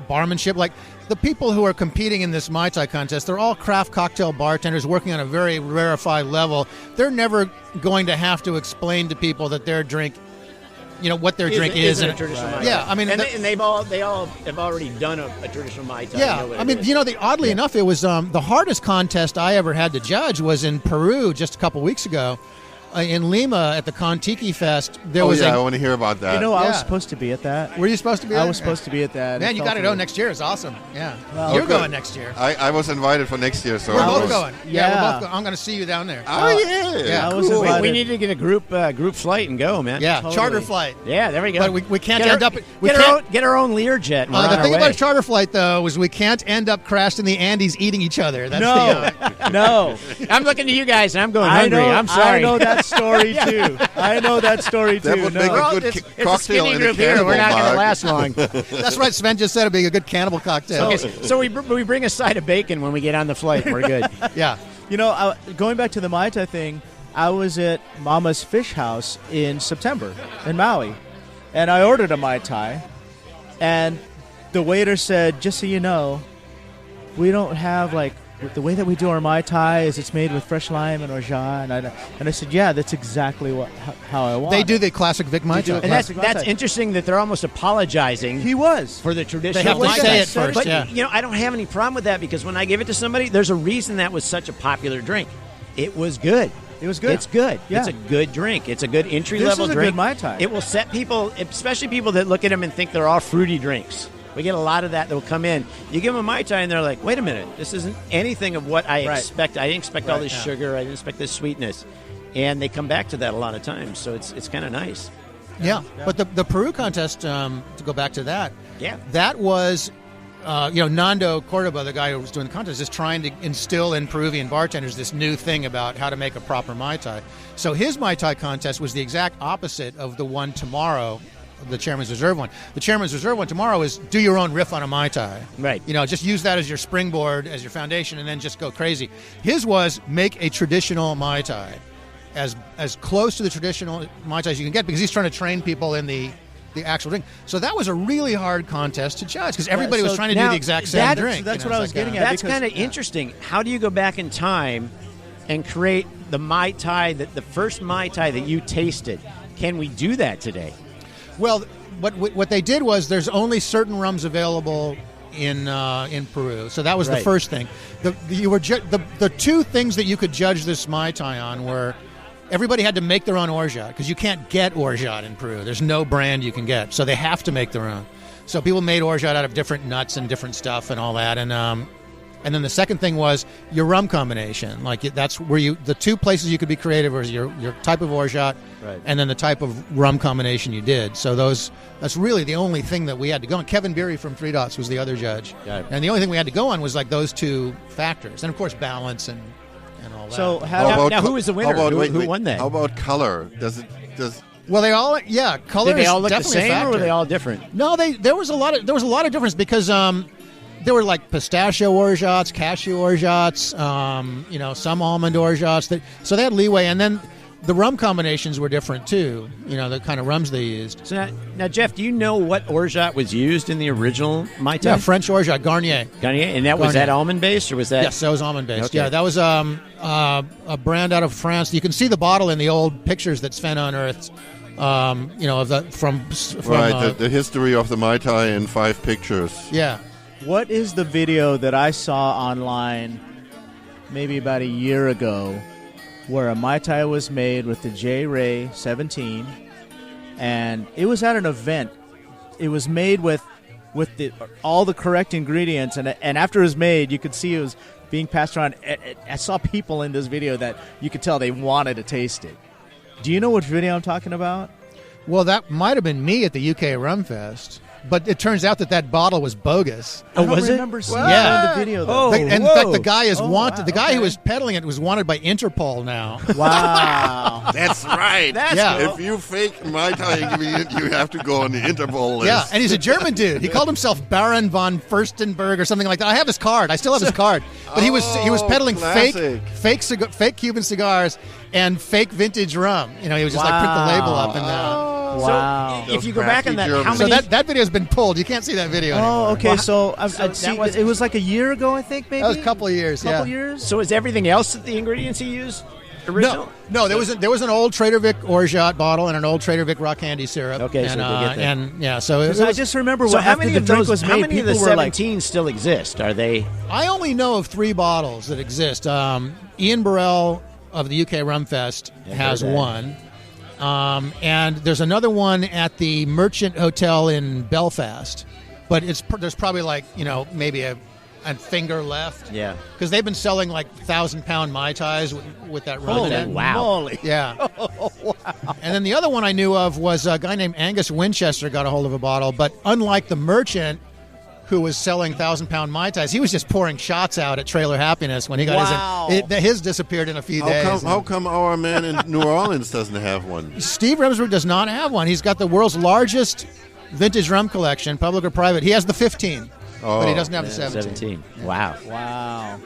barmanship. Like the people who are competing in this Mai Tai contest, they're all craft cocktail bartenders working on a very rarefied level. They're never going to have to explain to people that their drink, what their drink is. A traditional Mai Tai. Yeah, I mean, and they all have already done a traditional Mai Tai. Yeah, oddly enough, it was the hardest contest I ever had to judge was in Peru just a couple weeks ago. In Lima at the Tiki Fest, I want to hear about that. I was supposed to be at that. Were you supposed to be? I was supposed to be at that. Man, you got to go next year. It's awesome. Yeah, Well, you're going next year. I was invited for next year, so We're I both was- going. Yeah. We're both going. I'm going to see you down there. Oh yeah, Yeah, I was cool. invited. We need to get a group flight and go, man. Yeah, Totally. charter flight. Yeah, there we go. But we can't Get end up. get our own Learjet. And we're on The our thing way. about a charter flight, though, is we can't end up crashed in the Andes eating each other. That's No. I'm looking to you guys, and I'm going hungry. I'm sorry. I know that story too. I know that story too. That would make Well, a good it's a cocktail skinny in a group here. cannibal We're not going to mug. last long. That's right. Sven just said it'd be a good cannibal cocktail. Okay, so we bring a side of bacon when we get on the flight. We're good. Yeah. Going back to the Mai Tai thing, I was at Mama's Fish House in September in Maui, and I ordered a Mai Tai, and the waiter said, "Just so you know, we don't have the way that we do our Mai Tai is it's made with fresh lime and orgeat." And I said, "Yeah, that's exactly how I want." They do it." the classic Vic Mai Tai. And that's interesting that they're almost apologizing He was. for the traditional. They have to Mai say Tai. it first, But yeah. I don't have any problem with that because when I give it to somebody, there's a reason that was such a popular drink. It was good. It was good. It's good. Yeah. It's a good drink. It's a good entry This level is a drink. good Mai Tai. It will set people, especially people that look at them and think they're all fruity drinks. We get a lot of that will come in. You give them a Mai Tai and they're like, wait a minute, this isn't anything of what I Right. expect. I didn't expect all this sugar. I didn't expect this sweetness. And they come back to that a lot of times. So it's kind of nice. Yeah. But the Peru contest, to go back to that, Yeah. that was, Nando Cordoba, the guy who was doing the contest, is trying to instill in Peruvian bartenders this new thing about how to make a proper Mai Tai. So his Mai Tai contest was the exact opposite of the one tomorrow, the Chairman's Reserve one. The Chairman's Reserve one tomorrow is do your own riff on a Mai Tai. Right. Just use that as your springboard, as your foundation, and then just go crazy. His was make a traditional Mai Tai, as close to the traditional Mai Tai as you can get, because he's trying to train people in the actual drink. So that was a really hard contest to judge because everybody was so trying to do now the exact same drink. so that's And what I was like, getting at. That's because- kind of interesting. How do you go back in time and create the Mai Tai, the first Mai Tai that you tasted? Can we do that today? Well, what they did was there's only certain rums available in Peru, so that was the Right. first thing. The two things that you could judge this Mai Tai on were everybody had to make their own orgeat because you can't get orgeat in Peru. There's no brand you can get, so they have to make their own. So people made orgeat out of different nuts and different stuff and all that, and then the second thing was your rum combination. Like that's where the two places you could be creative was your type of orgeat, Right. and then the type of rum combination you did. So that's really the only thing that we had to go on. Kevin Beery from Three Dots was the other judge, Got it. and the only thing we had to go on was like those two factors, and of course balance and all that. So Now, who was the winner? Who won that? How about color? Does well, they all color. Did they all look the definitely a same, or factor. were they all different? No, there was a lot of difference because there were like pistachio orgeats, cashew orgeats, some almond orgeats. So they had leeway, and then the rum combinations were different too. The kind of rums they used. So now, Jeff, do you know what orgeat was used in the original Mai Tai? Yeah, French orgeat, Garnier. Garnier, and that was Garnier. that almond based, or was that? Yes, that was almond based. Okay. Yeah, that was a brand out of France. You can see the bottle in the old pictures that Sven unearthed. Of from the history of the Mai Tai in 5 pictures? yeah. What is the video that I saw online maybe about a year ago where a Mai Tai was made with the J. Ray 17, and it was at an event it was made with all the correct ingredients, and after it was made, you could see it was being passed around. I saw people in this video that you could tell they wanted to taste it. Do you know which video I'm talking about? Well, that might have been me at the UK Rum Fest. But it turns out that bottle was bogus. Oh, was it? I remember seeing yeah. the video, though. In fact, the guy is wanted. Wow, the guy who was peddling it was wanted by Interpol now. Wow. That's right. That's cool. If you fake Mai Tai ingredient, you have to go on the Interpol list. Yeah, and he's a German dude. He called himself Baron von Furstenberg or something like that. I have his card. I still have his card. But he was peddling fake Cuban cigars and fake vintage rum. He was just like print the label up and down. Wow. So if you go back on that, how so many... that video has been pulled. You can't see that video anymore. Oh, okay. Well, so it was like a year ago, I think, maybe? That was a couple of years, years? So is everything else that the ingredients he used original? No, there was an old Trader Vic Orgeat bottle and an old Trader Vic rock candy syrup. Okay, and, so they get that. And yeah, so I just remember so after the drink was made, how many of the people were like, 17 still exist? Are they? I only know of 3 bottles that exist. Ian Burrell of the UK Rum Fest has one. And there's another one at the Merchant Hotel in Belfast, but there's probably maybe a finger left. Yeah, because they've been selling like 1,000-pound Mai Tais with that rum. Holy in it. wow! Moly. Yeah. Oh, wow. And then the other one I knew of was a guy named Angus Winchester got a hold of a bottle, but unlike the Merchant, who was selling 1,000-pound Mai Tais, he was just pouring shots out at Trailer Happiness when he got his disappeared in a few days. How come our man in New Orleans doesn't have one? Steve Remsburg does not have one. He's got the world's largest vintage rum collection, public or private. He has the 15, but he doesn't have the 17. Wow. Well,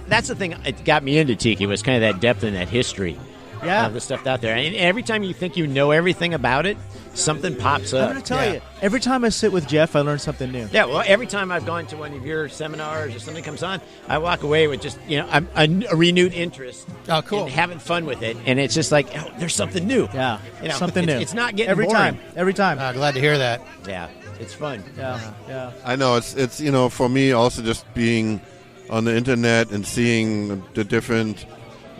that's the thing. It got me into Tiki was kind of that depth and that history. Yeah. Of the stuff out there. And every time you think you know everything about it, something pops up. I'm going to tell you, every time I sit with Jeff, I learn something new. Yeah, well, every time I've gone to one of your seminars or something comes on, I walk away with just, a renewed interest. Oh, cool. And having fun with it. And it's just like, there's something new. Yeah, something new. It's not getting every boring. time. Every time. Glad to hear that. Yeah, it's fun. Yeah. I know it's for me also just being on the internet and seeing the different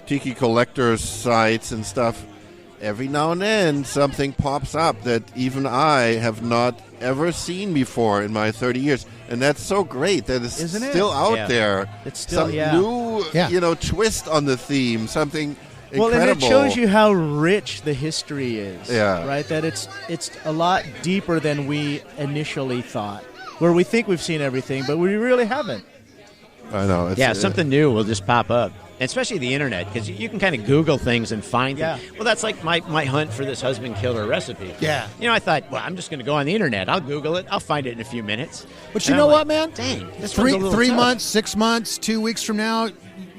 Tiki collectors sites and stuff. Every now and then something pops up that even I have not ever seen before in my 30 years, and that's so great that it's still out there. It's still some new twist on the theme, something incredible. Well, and it shows you how rich the history is. Yeah. Right? That it's a lot deeper than we initially thought. Where we think we've seen everything, but we really haven't. I know. Something new will just pop up. Especially the internet, because you can kind of Google things and find things. Well, that's like my hunt for this husband killer recipe. Yeah. I thought, well, I'm just going to go on the internet. I'll Google it. I'll find it in a few minutes. But you know what, man? Dang. This 3 months, 6 months, 2 weeks from now,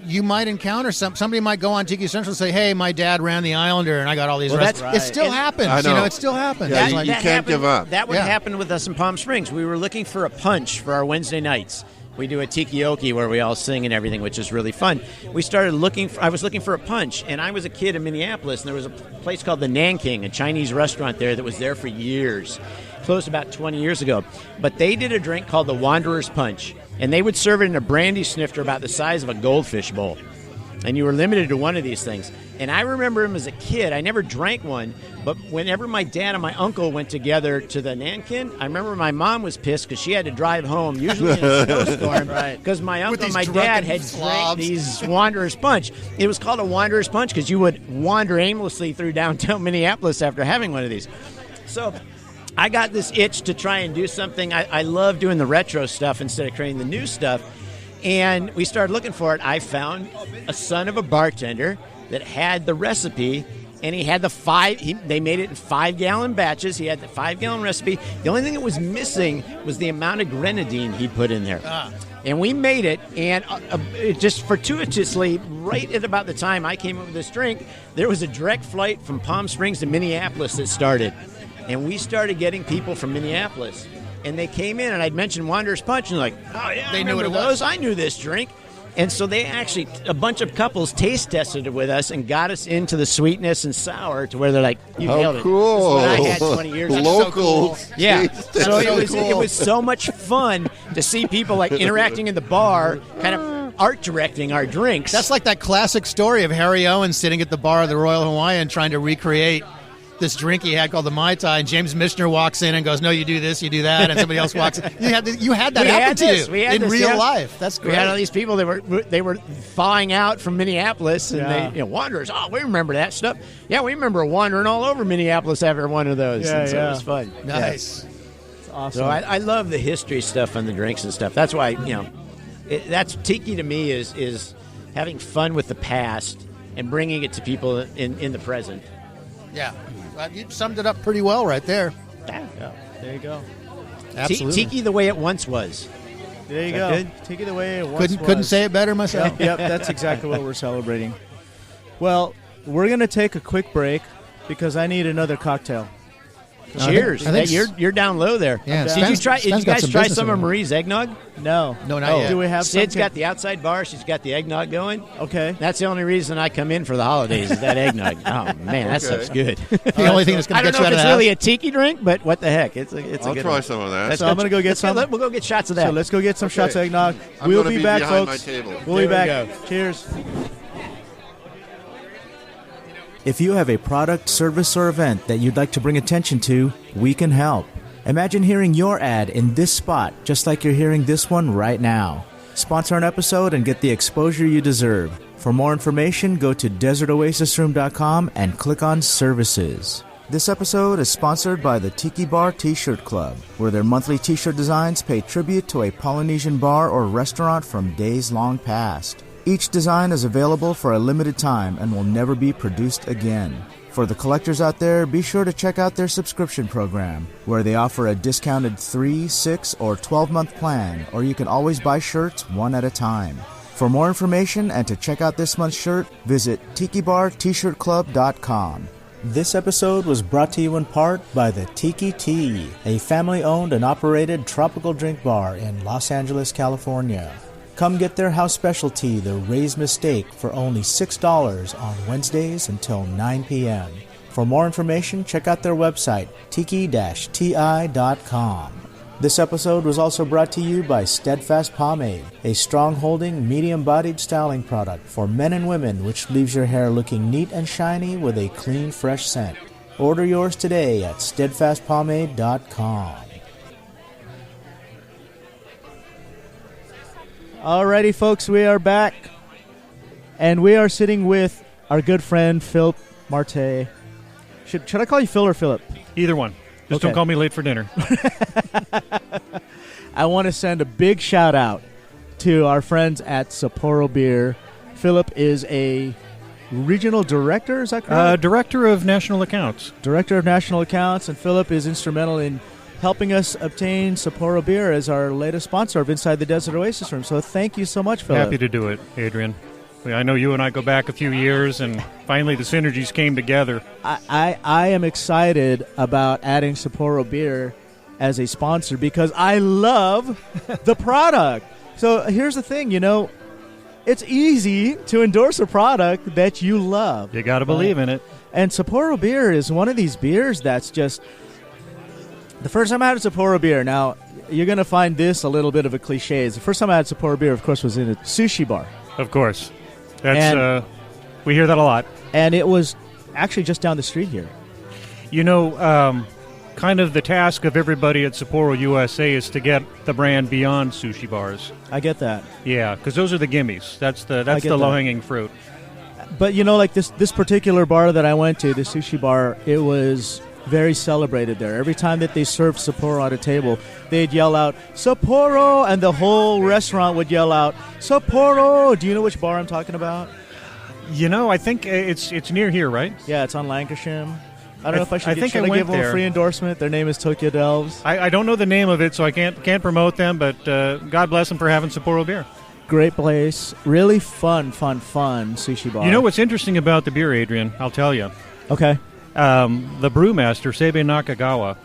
you might encounter somebody might go on Tiki Central and say, hey, my dad ran the Islander and I got all these recipes. Right. It still happens. I know. It still happens. Yeah, you can't give up. That would happen with us in Palm Springs. We were looking for a punch for our Wednesday nights. We do a tikioke where we all sing and everything, which is really fun. We started I was looking for a punch, and I was a kid in Minneapolis, and there was a place called the Nanking, a Chinese restaurant there that was there for years. Closed about 20 years ago. But they did a drink called the Wanderer's Punch, and they would serve it in a brandy snifter about the size of a goldfish bowl. And you were limited to one of these things. And I remember him as a kid. I never drank one, but whenever my dad and my uncle went together to the Nankin, I remember my mom was pissed because she had to drive home, usually in a snowstorm, because my uncle and my dad had drank these Wanderer's Punch. It was called a Wanderer's Punch because you would wander aimlessly through downtown Minneapolis after having one of these. So I got this itch to try and do something. I love doing the retro stuff instead of creating the new stuff. And we started looking for it. I found a son of a bartender that had the recipe, and he had they made it in 5-gallon batches. He had the 5-gallon recipe. The only thing that was missing was the amount of grenadine he'd put in there. And we made it, and just fortuitously, right at about the time I came up with this drink, there was a direct flight from Palm Springs to Minneapolis that started. And we started getting people from Minneapolis. And they came in, and I'd mentioned Wanderer's Punch, and like, oh, yeah, they knew what it was. I knew this drink. And so they actually, a bunch of couples taste tested it with us and got us into the sweetness and sour to where they're like, you nailed it. Cool. This is what I had 20 years ago. Local. So cool. Yeah. So it was so much fun to see people like interacting in the bar, kind of art directing our drinks. That's like that classic story of Harry Owens sitting at the bar of the Royal Hawaiian trying to recreate this drink he had called the Mai Tai, and James Michener walks in and goes, "No, you do this, you do that," and somebody else walks in. You had that happen to you in real life. That's great. We had all these people that were thawing out from Minneapolis, and they wanderers. Oh, we remember that stuff. Yeah, we remember wandering all over Minneapolis after one of those. Yeah, so it was fun. Nice. Yeah. It's awesome. So I love the history stuff and the drinks and stuff. That's why that's Tiki to me is having fun with the past and bringing it to people in the present. Yeah, you summed it up pretty well right there. Yeah. There you go. Absolutely. Tiki the way it once was. There you go. Good? Tiki the way it once was. Couldn't say it better myself. Yep, that's exactly what we're celebrating. Well, we're going to take a quick break because I need another cocktail. Cheers! I think you're down low there. Yeah, Did you Sten's got guys some try business some of in it. Marie's eggnog? No, not yet. Do we have Sid's some? got the outside bar. She's got the eggnog going. Okay. That's the only reason I come in for the holidays is that eggnog. Oh man, that stuff's good. The only thing that's going I to don't get know you if out of it's the really a tiki drink, but what the heck? It's a I'll good try one. some of that. So I'm going to go get some. We'll go get shots of that. So let's go get some shots of eggnog. I'm We'll gonna be be back, behind folks. my table. We'll be There we back. go. Cheers. If you have a product, service, or event that you'd like to bring attention to, we can help. Imagine hearing your ad in this spot, just like you're hearing this one right now. Sponsor an episode and get the exposure you deserve. For more information, go to desertoasisroom.com and click on Services. This episode is sponsored by the Tiki Bar T-Shirt Club, where their monthly T-shirt designs pay tribute to a Polynesian bar or restaurant from days long past. Each design is available for a limited time and will never be produced again. For the collectors out there, be sure to check out their subscription program, where they offer a discounted 3, 6, or 12-month plan, or you can always buy shirts one at a time. For more information and to check out this month's shirt, visit tikibartshirtclub.com. This episode was brought to you in part by the Tiki Tea, a family-owned and operated tropical drink bar in Los Angeles, California. Come get their house specialty, the Ray's Mistake, for only $6 on Wednesdays until 9 p.m. For more information, check out their website, tiki-ti.com. This episode was also brought to you by Steadfast Pomade, a strong-holding, medium-bodied styling product for men and women which leaves your hair looking neat and shiny with a clean, fresh scent. Order yours today at steadfastpomade.com. Alrighty, folks, we are back, and we are sitting with our good friend Philip Marte. Should I call you Phil or Philip? Either one. Just Okay. don't call me late for dinner. I want to send a big shout out to our friends at Sapporo Beer. Philip is a regional director, is that correct? Director of National Accounts. Director of National Accounts, and Philip is instrumental in helping us obtain Sapporo Beer as our latest sponsor of Inside the Desert Oasis Room. So thank you so much, Philip. Happy to do it, Adrian. I know you and I go back a few years, and finally the synergies came together. I am excited about adding Sapporo Beer as a sponsor because I love the product. So here's the thing, it's easy to endorse a product that you love. You got to believe in it. And Sapporo Beer is one of these beers that's just... The first time I had a Sapporo Beer, now you're going to find this a little bit of a cliche. The first time I had Sapporo Beer, of course, was in a sushi bar. Of course. That's we hear that a lot. And it was actually just down the street here. Kind of the task of everybody at Sapporo USA is to get the brand beyond sushi bars. I get that. Yeah, because those are the gimmies. That's the get that. low-hanging fruit. But, like this particular bar that I went to, the sushi bar, it was very celebrated there. Every time that they served Sapporo at a table, they'd yell out, Sapporo, and the whole restaurant would yell out, Sapporo. Do you know which bar I'm talking about? I think it's near here, right? Yeah, it's on Lancashire. I don't know if I should went give them there. a free endorsement. Their name is Tokyo Delves. I don't know the name of it, so I can't promote them, but God bless them for having Sapporo beer. Great place. Really fun sushi bar. You know what's interesting about the beer, Adrian? I'll tell you. Okay. The brewmaster, Seibe Nakagawa,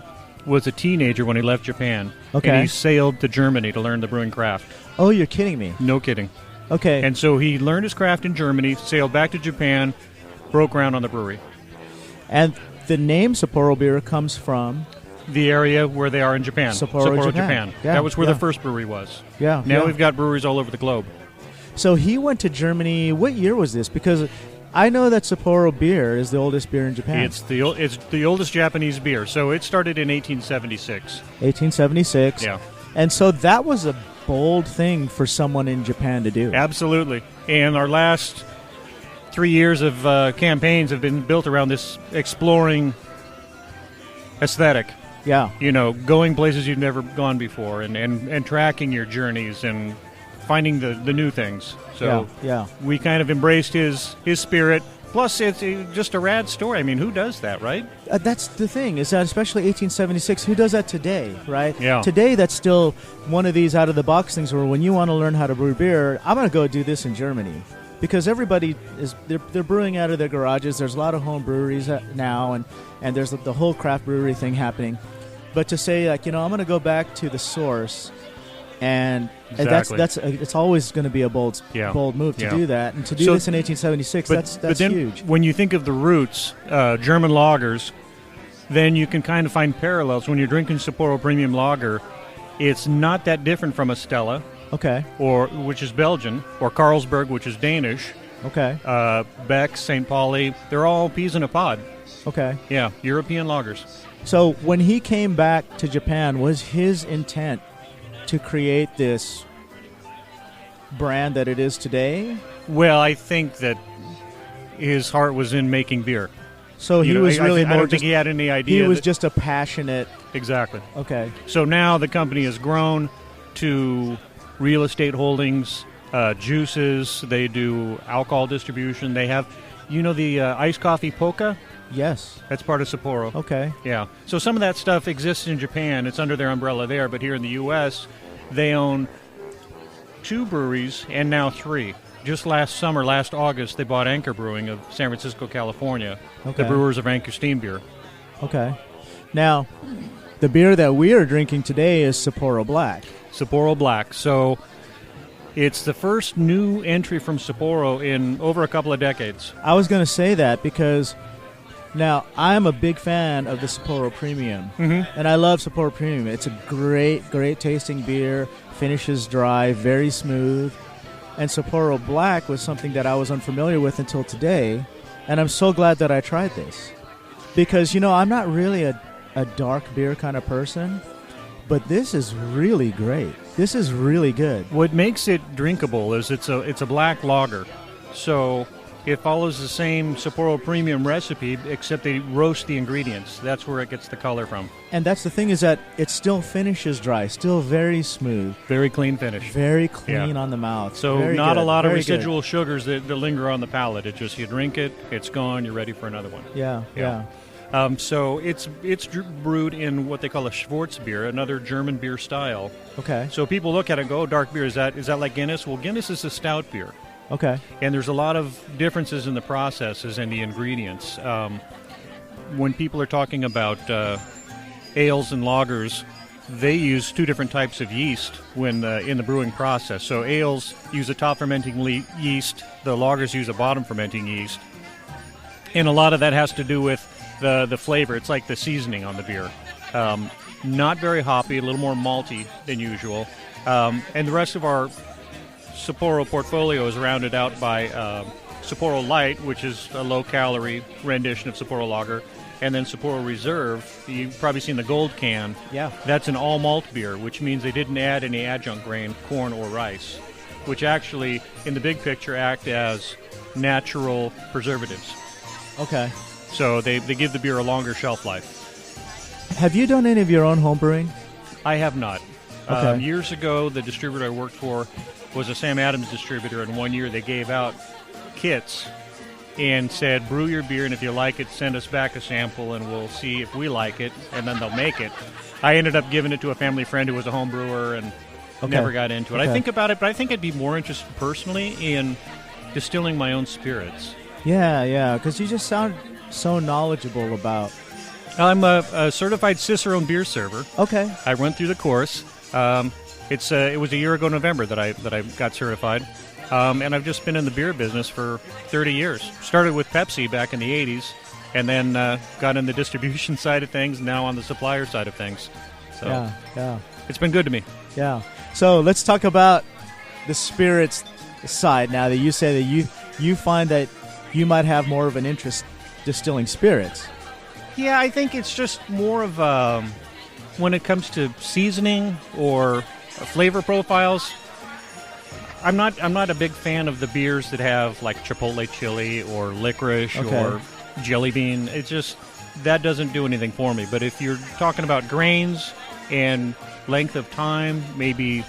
was a teenager when he left Japan. Okay. And he sailed to Germany to learn the brewing craft. Oh, you're kidding me. No kidding. Okay. And so he learned his craft in Germany, sailed back to Japan, broke ground on the brewery. And the name Sapporo Beer comes from? The area where they are in Japan. Sapporo, Japan. Yeah, that was where yeah. the first brewery was. Yeah. Now yeah. we've got breweries all over the globe. So he went to Germany. What year was this? Because I know that Sapporo beer is the oldest beer in Japan. It's the oldest Japanese beer. So it started in 1876. 1876. Yeah. And so that was a bold thing for someone in Japan to do. Absolutely. And our last 3 years of campaigns have been built around this exploring aesthetic. Yeah. You know, going places you've never gone before and tracking your journeys and finding the new things. So yeah. we kind of embraced his spirit. Plus, it's just a rad story. I mean, who does that, right? That's the thing, is that especially 1876, who does that today, right? Yeah. Today, that's still one of these out-of-the-box things where when you want to learn how to brew beer, I'm going to go do this in Germany. Because everybody they're brewing out of their garages. There's a lot of home breweries now, and there's the whole craft brewery thing happening. But to say, like, I'm going to go back to the source, and exactly. it's always going to be a bold move to do that. And to do this in 1876, that's then, huge. When you think of the roots, German lagers, then you can kind of find parallels. When you're drinking Sapporo Premium Lager, it's not that different from a Stella. Okay. Which is Belgian, or Carlsberg, which is Danish. Okay. Beck, St. Pauli, they're all peas in a pod. Okay. Yeah, European lagers. So when he came back to Japan, was his intent to create this brand that it is today? Well, I think that his heart was in making beer. So he was really more. I don't think he had any idea. He was just a passionate. Exactly. Okay. So now the company has grown to real estate holdings, juices. They do alcohol distribution. They have, the iced coffee Poca. Yes. That's part of Sapporo. Okay. Yeah. So some of that stuff exists in Japan. It's under their umbrella there. But here in the U.S., they own 2 breweries and now 3. Just last August, they bought Anchor Brewing of San Francisco, California. Okay. The brewers of Anchor Steam Beer. Okay. Now, the beer that we are drinking today is Sapporo Black. Sapporo Black. So it's the first new entry from Sapporo in over a couple of decades. I was going to say that because now I'm a big fan of the Sapporo Premium. Mm-hmm. And I love Sapporo Premium. It's a great, great tasting beer. Finishes dry, very smooth. And Sapporo Black was something that I was unfamiliar with until today. And I'm so glad that I tried this. Because, I'm not really a dark beer kind of person. But this is really great. This is really good. What makes it drinkable is it's a black lager. So it follows the same Sapporo Premium recipe, except they roast the ingredients. That's where it gets the color from. And that's the thing, is that it still finishes dry, still very smooth. Very clean finish. Very clean on the mouth. So very not good. a lot of very residual good. sugars that linger on the palate. It's just you drink it, it's gone, you're ready for another one. Yeah. So it's brewed in what they call a Schwarzbier, another German beer style. Okay. So people look at it and go, dark beer, is that like Guinness? Well, Guinness is a stout beer. Okay. And there's a lot of differences in the processes and the ingredients. When people are talking about ales and lagers, they use 2 different types of yeast when in the brewing process. So ales use a top fermenting yeast. The lagers use a bottom fermenting yeast. And a lot of that has to do with the flavor. It's like the seasoning on the beer. Not very hoppy, a little more malty than usual. And the rest of our Sapporo portfolio is rounded out by Sapporo Light, which is a low-calorie rendition of Sapporo Lager, and then Sapporo Reserve. You've probably seen the gold can. Yeah. That's an all-malt beer, which means they didn't add any adjunct grain, corn or rice, which actually, in the big picture, act as natural preservatives. Okay. So they give the beer a longer shelf life. Have you done any of your own home brewing? I have not. Okay. Years ago, the distributor I worked for was a Sam Adams distributor, and one year they gave out kits and said, brew your beer, and if you like it, send us back a sample, and we'll see if we like it, and then they'll make it. I ended up giving it to a family friend who was a home brewer and never got into it. Okay. I think about it, but I think I'd be more interested personally in distilling my own spirits. Yeah, because you just sound so knowledgeable about... I'm a certified Cicerone beer server. Okay. I went through the course. It was a year ago November that I got certified. And I've just been in the beer business for 30 years. Started with Pepsi back in the 80s, and then got in the distribution side of things, now on the supplier side of things. So Yeah. It's been good to me. Yeah. So let's talk about the spirits side now that you say that you find that you might have more of an interest distilling spirits. Yeah, I think it's just more of when it comes to seasoning or flavor profiles. I'm not a big fan of the beers that have like chipotle chili or licorice or jelly bean. It's just that doesn't do anything for me. But if you're talking about grains and length of time, maybe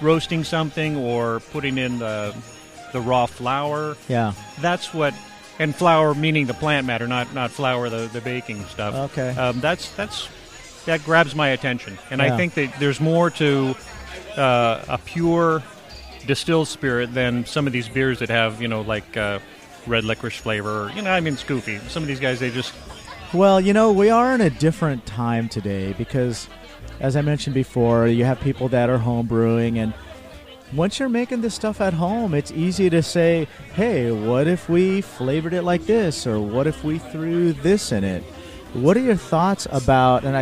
roasting something or putting in the raw flour, that's what. And flour meaning the plant matter, not flour the baking stuff. Okay, that grabs my attention, and I think that there's more to a pure distilled spirit than some of these beers that have like red licorice flavor. It's goofy. Some of these guys they just. Well, we are in a different time today because, as I mentioned before, you have people that are home brewing, and once you're making this stuff at home, it's easy to say, hey, what if we flavored it like this, or what if we threw this in it? What are your thoughts about, and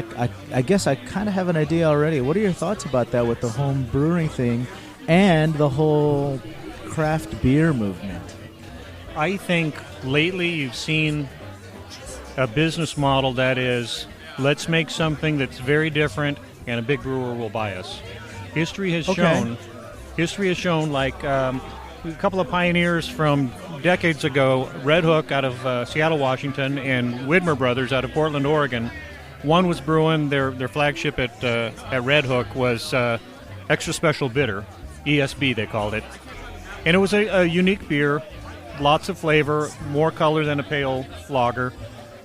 I guess I kind of have an idea already, what are your thoughts about that with the home brewing thing and the whole craft beer movement? I think lately you've seen a business model that is, let's make something that's very different and a big brewer will buy us. History has shown like a couple of pioneers from decades ago, Red Hook out of Seattle, Washington, and Widmer Brothers out of Portland, Oregon. One was brewing, their flagship at Red Hook was Extra Special Bitter, ESB they called it. And it was a unique beer, lots of flavor, more color than a pale lager.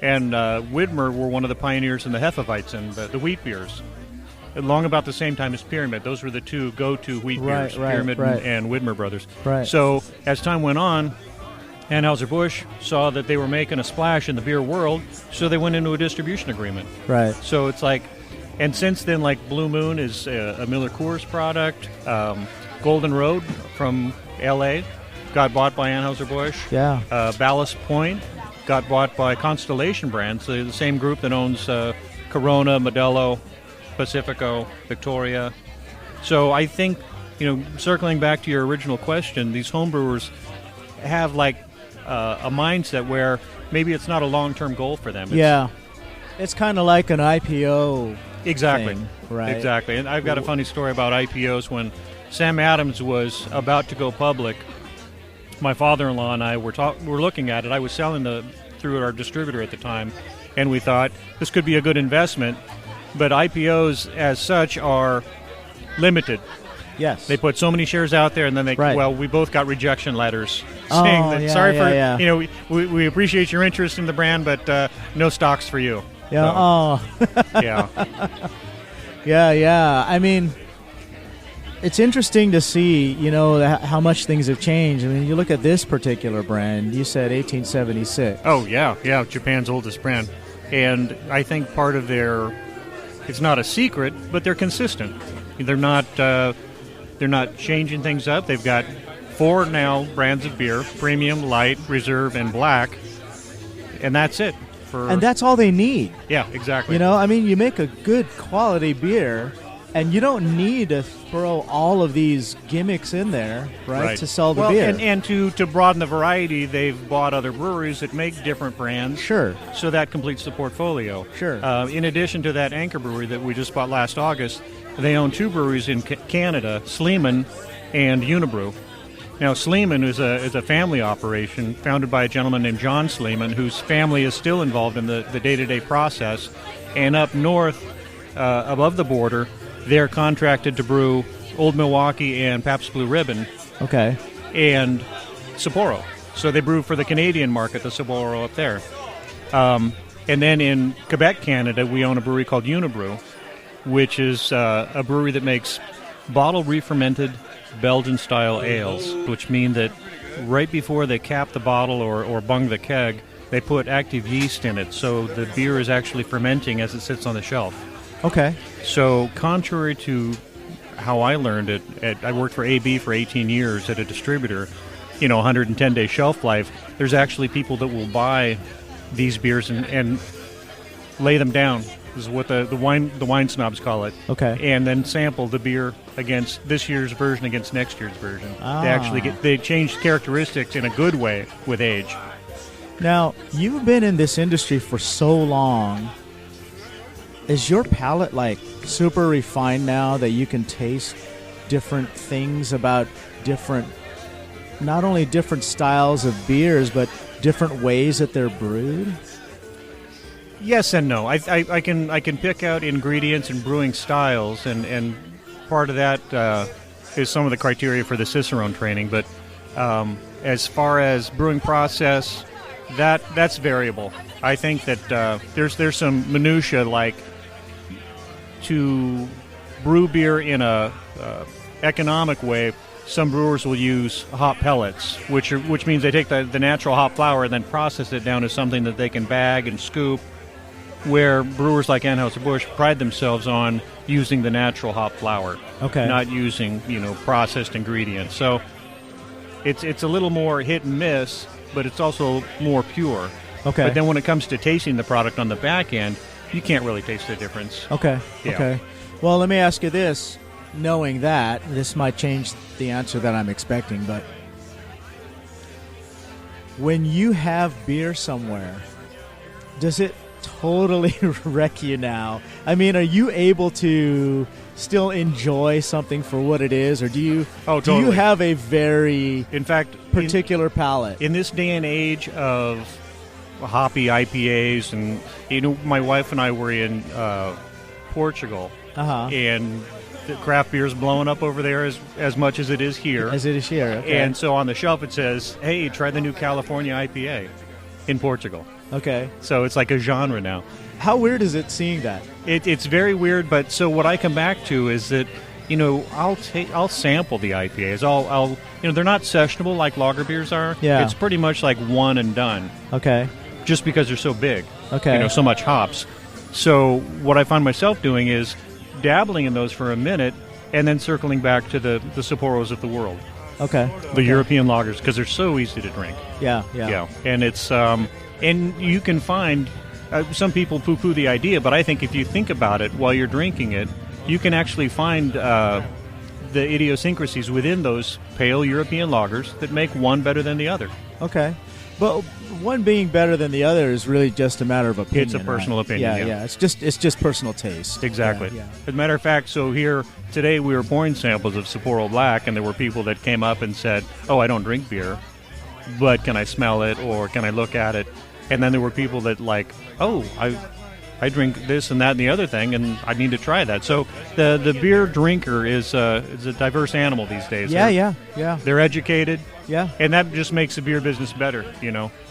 And Widmer were one of the pioneers in the Hefeweizen, the wheat beers. Long about the same time as Pyramid. Those were the two go-to wheat beers, Pyramid and Widmer Brothers. Right. So as time went on, Anheuser-Busch saw that they were making a splash in the beer world, so they went into a distribution agreement. Right. So it's like, and since then, like Blue Moon is a Miller Coors product. Golden Road from L.A. got bought by Anheuser-Busch. Yeah. Ballast Point got bought by Constellation Brands, the same group that owns Corona, Modelo, Pacifico, Victoria. So I think, circling back to your original question, these homebrewers have like a mindset where maybe it's not a long-term goal for them. It's kind of like an IPO thing, right? Exactly. And I've got a funny story about IPOs. When Sam Adams was about to go public, my father-in-law and I were looking at it. I was selling through our distributor at the time, and we thought this could be a good investment. But IPOs, as such, are limited. Yes. They put so many shares out there, and then we both got rejection letters saying that, we appreciate your interest in the brand, but no stocks for you. Yeah. So, yeah. Yeah. I mean, it's interesting to see, how much things have changed. I mean, you look at this particular brand, you said 1876. Oh, yeah, Japan's oldest brand. And I think part of it's not a secret, but they're consistent. They're not changing things up. They've got 4 now brands of beer: Premium, Light, Reserve, and Black, and that's it. And that's all they need. Yeah, exactly. You make a good quality beer, and you don't need to throw all of these gimmicks in there, right. To sell the beer. And to broaden the variety, they've bought other breweries that make different brands. Sure. So that completes the portfolio. Sure. In addition to that Anchor brewery that we just bought last August, they own 2 breweries in Canada, Sleeman and Unibrew. Now, Sleeman is a family operation founded by a gentleman named John Sleeman, whose family is still involved in the day-to-day process. And up north, above the border, they're contracted to brew Old Milwaukee and Pabst Blue Ribbon. Okay. And Sapporo. So they brew for the Canadian market, the Sapporo up there. And then in Quebec, Canada, we own a brewery called Unibrew, which is a brewery that makes bottle re-fermented Belgian-style ales, which mean that right before they cap the bottle or bung the keg, they put active yeast in it, so the beer is actually fermenting as it sits on the shelf. Okay. So contrary to how I learned it, I worked for AB for 18 years at a distributor, 110-day shelf life. There's actually people that will buy these beers and lay them down is what the wine snobs call it. Okay. And then sample the beer against this year's version against next year's version. They change characteristics in a good way with age. Now, you've been in this industry for so long. Is your palate like super refined now that you can taste different things about not only different styles of beers, but different ways that they're brewed? Yes and no. I can pick out ingredients and brewing styles, and part of that is some of the criteria for the Cicerone training. But as far as brewing process, that's variable. I think that there's some minutia, like to brew beer in a economic way. Some brewers will use hop pellets, which means they take the natural hop flour and then process it down to something that they can bag and scoop. Where brewers like Anheuser-Busch pride themselves on using the natural hop flour, not using processed ingredients. So it's a little more hit and miss, but it's also more pure. Okay. But then when it comes to tasting the product on the back end, you can't really taste the difference. Okay. Yeah. Okay. Well, let me ask you this. Knowing that, this might change the answer that I'm expecting, but when you have beer somewhere, does it totally wreck you now? I mean, are you able to still enjoy something for what it is, or do you have a very particular palate? In this day and age of hoppy IPAs, and my wife and I were in Portugal, and the craft beer is blowing up over there as much as it is here. Okay. And so on the shelf it says, hey, try the new California IPA in Portugal. Okay. So it's like a genre now. How weird is it seeing that? It's very weird, but so what I come back to is that, I'll sample the IPAs. I'll they're not sessionable like lager beers are. Yeah. It's pretty much like one and done. Okay. Just because they're so big. Okay. So much hops. So what I find myself doing is dabbling in those for a minute and then circling back to the Sapporos of the world. Okay. The European lagers, because they're so easy to drink. Yeah. And it's and you can find some people poo-poo the idea, but I think if you think about it while you're drinking it, you can actually find the idiosyncrasies within those pale European lagers that make one better than the other. Okay. But one being better than the other is really just a matter of opinion. It's a personal opinion. Yeah. It's just personal taste. Exactly. Yeah. As a matter of fact, so here today we were pouring samples of Sapporo Black, and there were people that came up and said, "Oh, I don't drink beer, but can I smell it or can I look at it?" And then there were people that like, "Oh, I drink this and that and the other thing, and I need to try that." So the beer drinker is a diverse animal these days. Yeah. They're educated. Yeah. And that just makes the beer business better,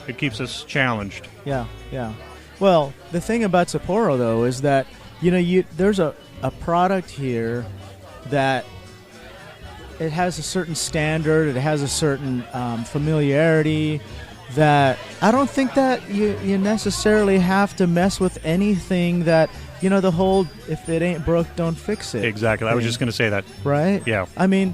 It keeps us challenged. Yeah. Well, the thing about Sapporo, though, is that, there's a product here that it has a certain standard, it has a certain familiarity that I don't think that you necessarily have to mess with anything that, the whole, if it ain't broke, don't fix it. Exactly. I was just going to say that. Right? Yeah. I mean,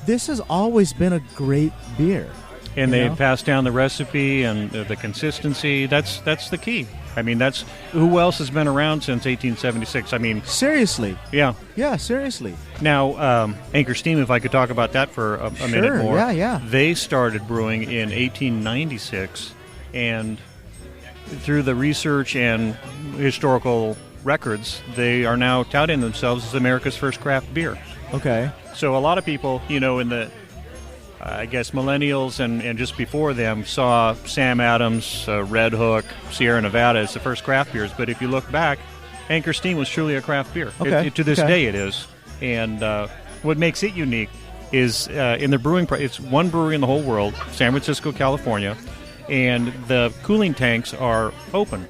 this has always been a great beer. And they pass down the recipe and the consistency. That's the key. I mean, that's who else has been around since 1876? I mean, seriously. Yeah. Yeah, seriously. Now, Anchor Steam, if I could talk about that for a minute more. Yeah. They started brewing in 1896, and through the research and historical records, they are now touting themselves as America's first craft beer. Okay. So a lot of people, in the I guess millennials and just before them saw Sam Adams, Red Hook, Sierra Nevada as the first craft beers. But if you look back, Anchor Steam was truly a craft beer. Okay. To this day it is. And what makes it unique is in the brewing it's one brewery in the whole world, San Francisco, California, and the cooling tanks are open.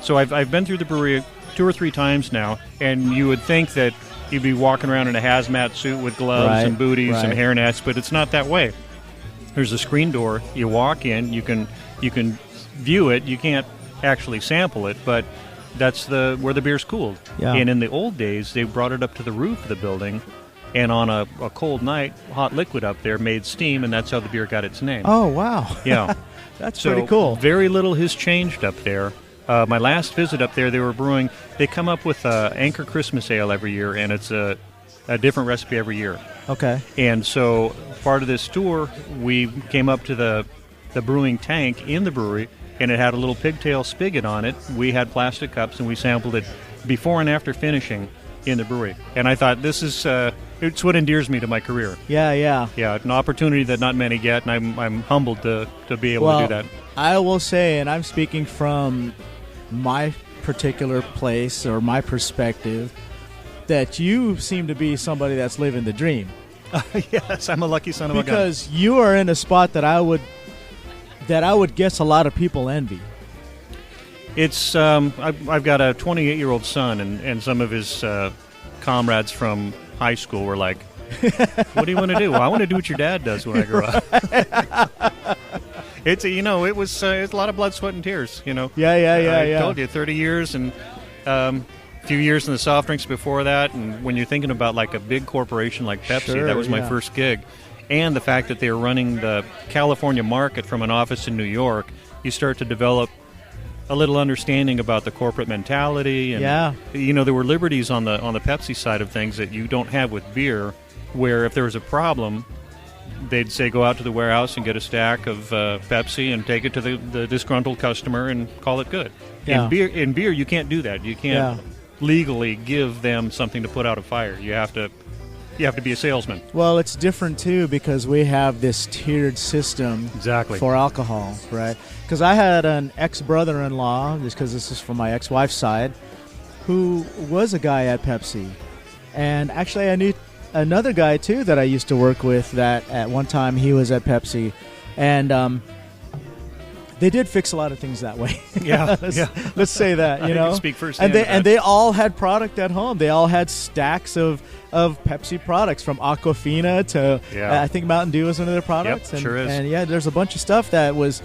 So I've been through the brewery 2 or 3 times now, and you would think that you'd be walking around in a hazmat suit with gloves and booties and hairnets, but it's not that way. There's a screen door. You walk in. You can view it. You can't actually sample it, but that's where the beer's cooled. Yeah. And in the old days, they brought it up to the roof of the building, and on a cold night, hot liquid up there made steam, and that's how the beer got its name. Oh, wow. Yeah. That's pretty cool. Very little has changed up there. My last visit up there, they were brewing. They come up with Anchor Christmas Ale every year, and it's a different recipe every year. Okay. And so part of this tour, we came up to the brewing tank in the brewery, and it had a little pigtail spigot on it. We had plastic cups, and we sampled it before and after finishing in the brewery. And I thought, this is it's what endears me to my career. Yeah. Yeah, an opportunity that not many get, and I'm humbled to be able to do that. I will say, and I'm speaking from my particular place or my perspective, that you seem to be somebody that's living the dream. Yes, I'm a lucky son of a gun. Because you are in a spot that I would guess a lot of people envy. It's I've got a 28-year-old son, and some of his comrades from high school were like, "What do you want to do?" Well, I want to do what your dad does when I grow up. It's it was a lot of blood, sweat, and tears. Yeah. I told you, 30 years and a few years in the soft drinks before that. And when you're thinking about like a big corporation like Pepsi, that was my first gig. And the fact that they were running the California market from an office in New York, you start to develop a little understanding about the corporate mentality. And, there were liberties on the Pepsi side of things that you don't have with beer, where if there was a problem, they'd say go out to the warehouse and get a stack of Pepsi and take it to the disgruntled customer and call it good. Yeah. In beer, you can't do that. You can't legally give them something to put out a fire. You have to be a salesman. Well, it's different too because we have this tiered system for alcohol, right? Because I had an ex-brother-in-law, just because this is from my ex-wife's side, who was a guy at Pepsi. And actually I knew another guy too that I used to work with that at one time he was at Pepsi. And they did fix a lot of things that way. Let's say that, I can speak firsthand. And they all had product at home. They all had stacks of Pepsi products, from Aquafina to I think Mountain Dew was one of their products. Yep, sure is. And there's a bunch of stuff that was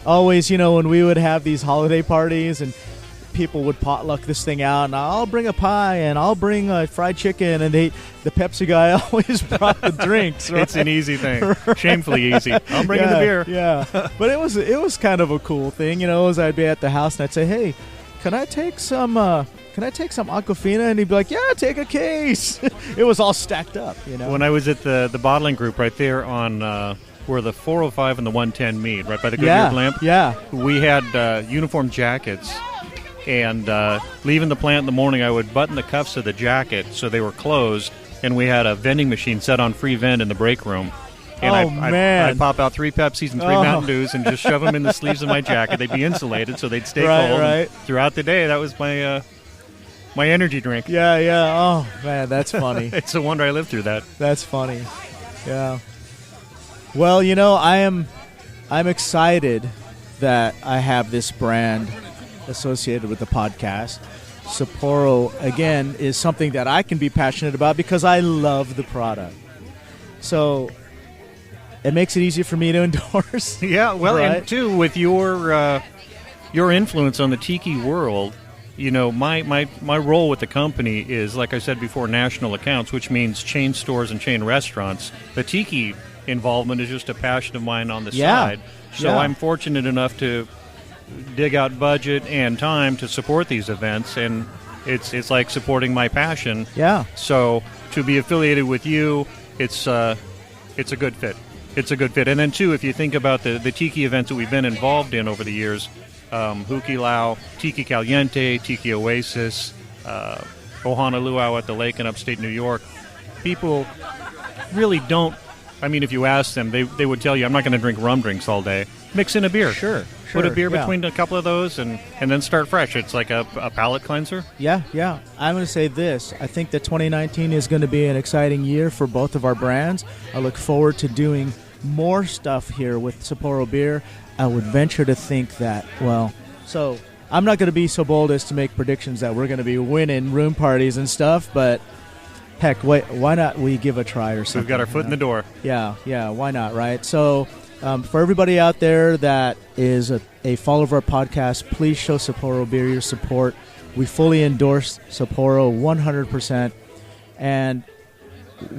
always, when we would have these holiday parties and people would potluck this thing out, and I'll bring a pie and I'll bring a fried chicken, and the Pepsi guy always brought the drinks. Right? It's an easy thing, right? Shamefully easy. I'm bringing the beer. Yeah, but it was kind of a cool thing, as I'd be at the house and I'd say, "Hey, can I take some Aquafina?" And he'd be like, "Yeah, take a case." It was all stacked up, When I was at the bottling group right there on where the 405 and the 110 meet, right by the Goodyear Blimp. Yeah, we had uniform jackets. And leaving the plant in the morning, I would button the cuffs of the jacket so they were closed, and we had a vending machine set on free vend in the break room. And I'd pop out 3 Pepsis and 3 Mountain Dews and just shove them in the sleeves of my jacket. They'd be insulated so they'd stay cold. Right. Throughout the day, that was my energy drink. Yeah. Oh, man, that's funny. It's a wonder I lived through that. That's funny. Yeah. Well, I'm excited that I have this brand associated with the podcast. Sapporo, again, is something that I can be passionate about because I love the product. So it makes it easier for me to endorse. Yeah, well, right? And too, with your influence on the Tiki world, my role with the company is, like I said before, national accounts, which means chain stores and chain restaurants. The Tiki involvement is just a passion of mine on the side. So I'm fortunate enough to dig out budget and time to support these events, and it's like supporting my passion. Yeah. So to be affiliated with you, it's a good fit. It's a good fit. And then too, if you think about the Tiki events that we've been involved in over the years, Huki Lau, Tiki Caliente, Tiki Oasis, Ohana Luau at the lake in upstate New York, people really don't. I mean, if you ask them, they would tell you, I'm not going to drink rum drinks all day. Mix in a beer. Sure. Put a beer between a couple of those and then start fresh. It's like a palate cleanser. Yeah. I'm going to say this. I think that 2019 is going to be an exciting year for both of our brands. I look forward to doing more stuff here with Sapporo Beer. I would venture to think that, so I'm not going to be so bold as to make predictions that we're going to be winning room parties and stuff, but heck, why not we give a try or something? We've got our foot in the door. Yeah, why not, right? So for everybody out there that is a follower of our podcast, please show Sapporo Beer your support. We fully endorse Sapporo 100%. And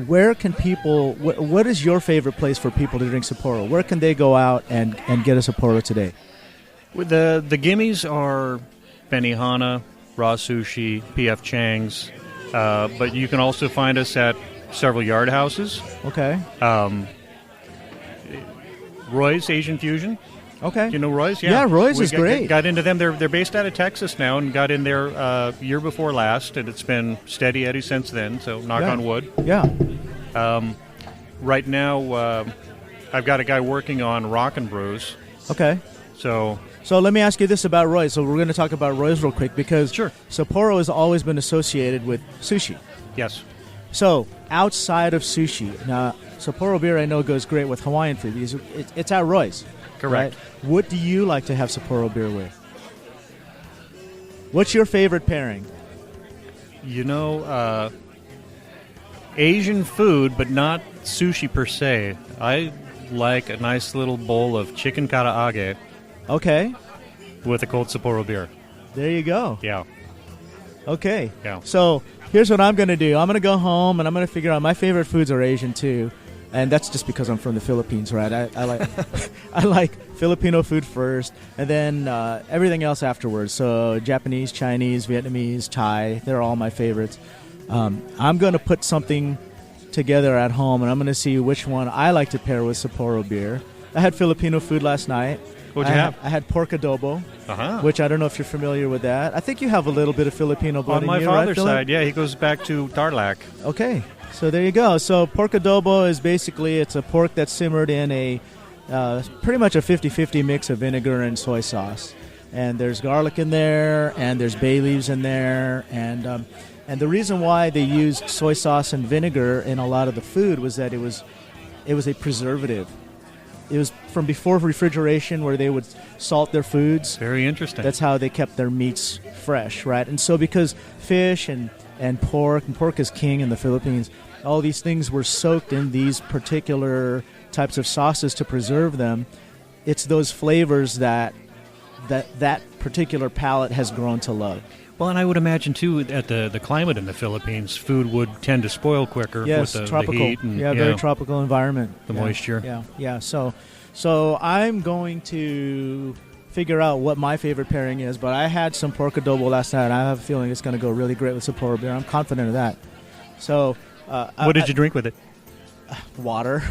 where can people, what is your favorite place for people to drink Sapporo? Where can they go out and get a Sapporo today? The gimmies are Benihana, Raw Sushi, P.F. Chang's. But you can also find us at several yard houses. Okay. Roy's Asian Fusion. Okay. Do you know Roy's? Yeah, Roy's is great. Got into them. They're based out of Texas now, and got in there year before last, and it's been steady Eddie since then. So knock on wood. Yeah. Right now, I've got a guy working on Rockin' Brews. Okay. So let me ask you this about Roy's. So we're going to talk about Roy's real quick because sure. Sapporo has always been associated with sushi. Yes. So outside of sushi, now Sapporo beer I know goes great with Hawaiian food because it's at Roy's. Correct. Right? What do you like to have Sapporo beer with? What's your favorite pairing? You know, Asian food, but not sushi per se. I like a nice little bowl of chicken karaage. Okay. With a cold Sapporo beer. There you go. Yeah. Okay. Yeah. So here's what I'm going to do. I'm going to go home and I'm going to figure out my favorite foods are Asian too. And that's just because I'm from the Philippines, right? I like I like Filipino food first, and then everything else afterwards. So Japanese, Chinese, Vietnamese, Thai, they're all my favorites. I'm going to put something together at home, and I'm going to see which one I like to pair with Sapporo beer. I had Filipino food last night. What'd you have? I had pork adobo, which I don't know if you're familiar with that. I think you have a little bit of Filipino blood on in my you, father's right, side. Yeah, he goes back to Tarlac. Okay. So there you go. So pork adobo is basically, it's a pork that's simmered in a pretty much a 50-50 mix of vinegar and soy sauce. And there's garlic in there, and there's bay leaves in there. And the reason why they used soy sauce and vinegar in a lot of the food was that it was a preservative. It was from before refrigeration where they would salt their foods. Very interesting. That's how they kept their meats fresh, right? And so because fish and pork is king in the Philippines, all these things were soaked in these particular types of sauces to preserve them. It's those flavors that particular palate has grown to love. Well, and I would imagine, too, at the climate in the Philippines, food would tend to spoil quicker with the tropical. heat. And, very tropical environment. The moisture. Yeah. So I'm going to figure out what my favorite pairing is, but I had some pork adobo last night, and I have a feeling it's going to go really great with Sapporo beer. I'm confident of that. So, what did you drink with it? Water.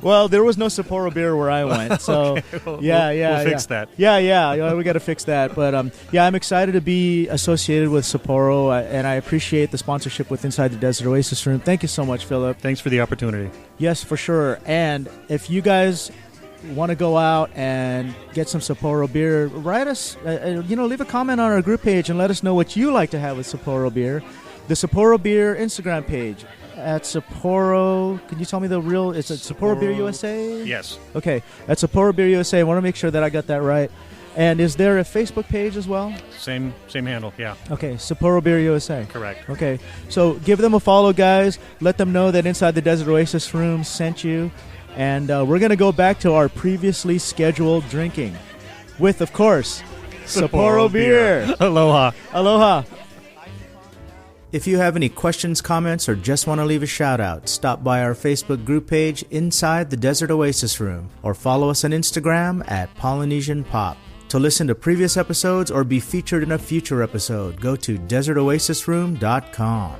Well, there was no Sapporo beer where I went, so okay, we'll fix that. Yeah, we got to fix that. But I'm excited to be associated with Sapporo, and I appreciate the sponsorship with Inside the Desert Oasis Room. Thank you so much, Philip. Thanks for the opportunity. Yes, for sure. And if you guys want to go out and get some Sapporo beer, write us, leave a comment on our group page and let us know what you like to have with Sapporo beer. The Sapporo Beer Instagram page at Sapporo. Can you tell me the real? It's at Sapporo Beer USA? Yes. Okay, at Sapporo Beer USA. I want to make sure that I got that right. And is there a Facebook page as well? Same handle, yeah. Okay, Sapporo Beer USA. Correct. Okay, so give them a follow, guys. Let them know that Inside the Desert Oasis Room sent you. And we're going to go back to our previously scheduled drinking with, of course, Sapporo Beer. Aloha. Aloha. If you have any questions, comments, or just want to leave a shout-out, stop by our Facebook group page, Inside the Desert Oasis Room, or follow us on Instagram at Polynesian Pop. To listen to previous episodes or be featured in a future episode, go to desertoasisroom.com.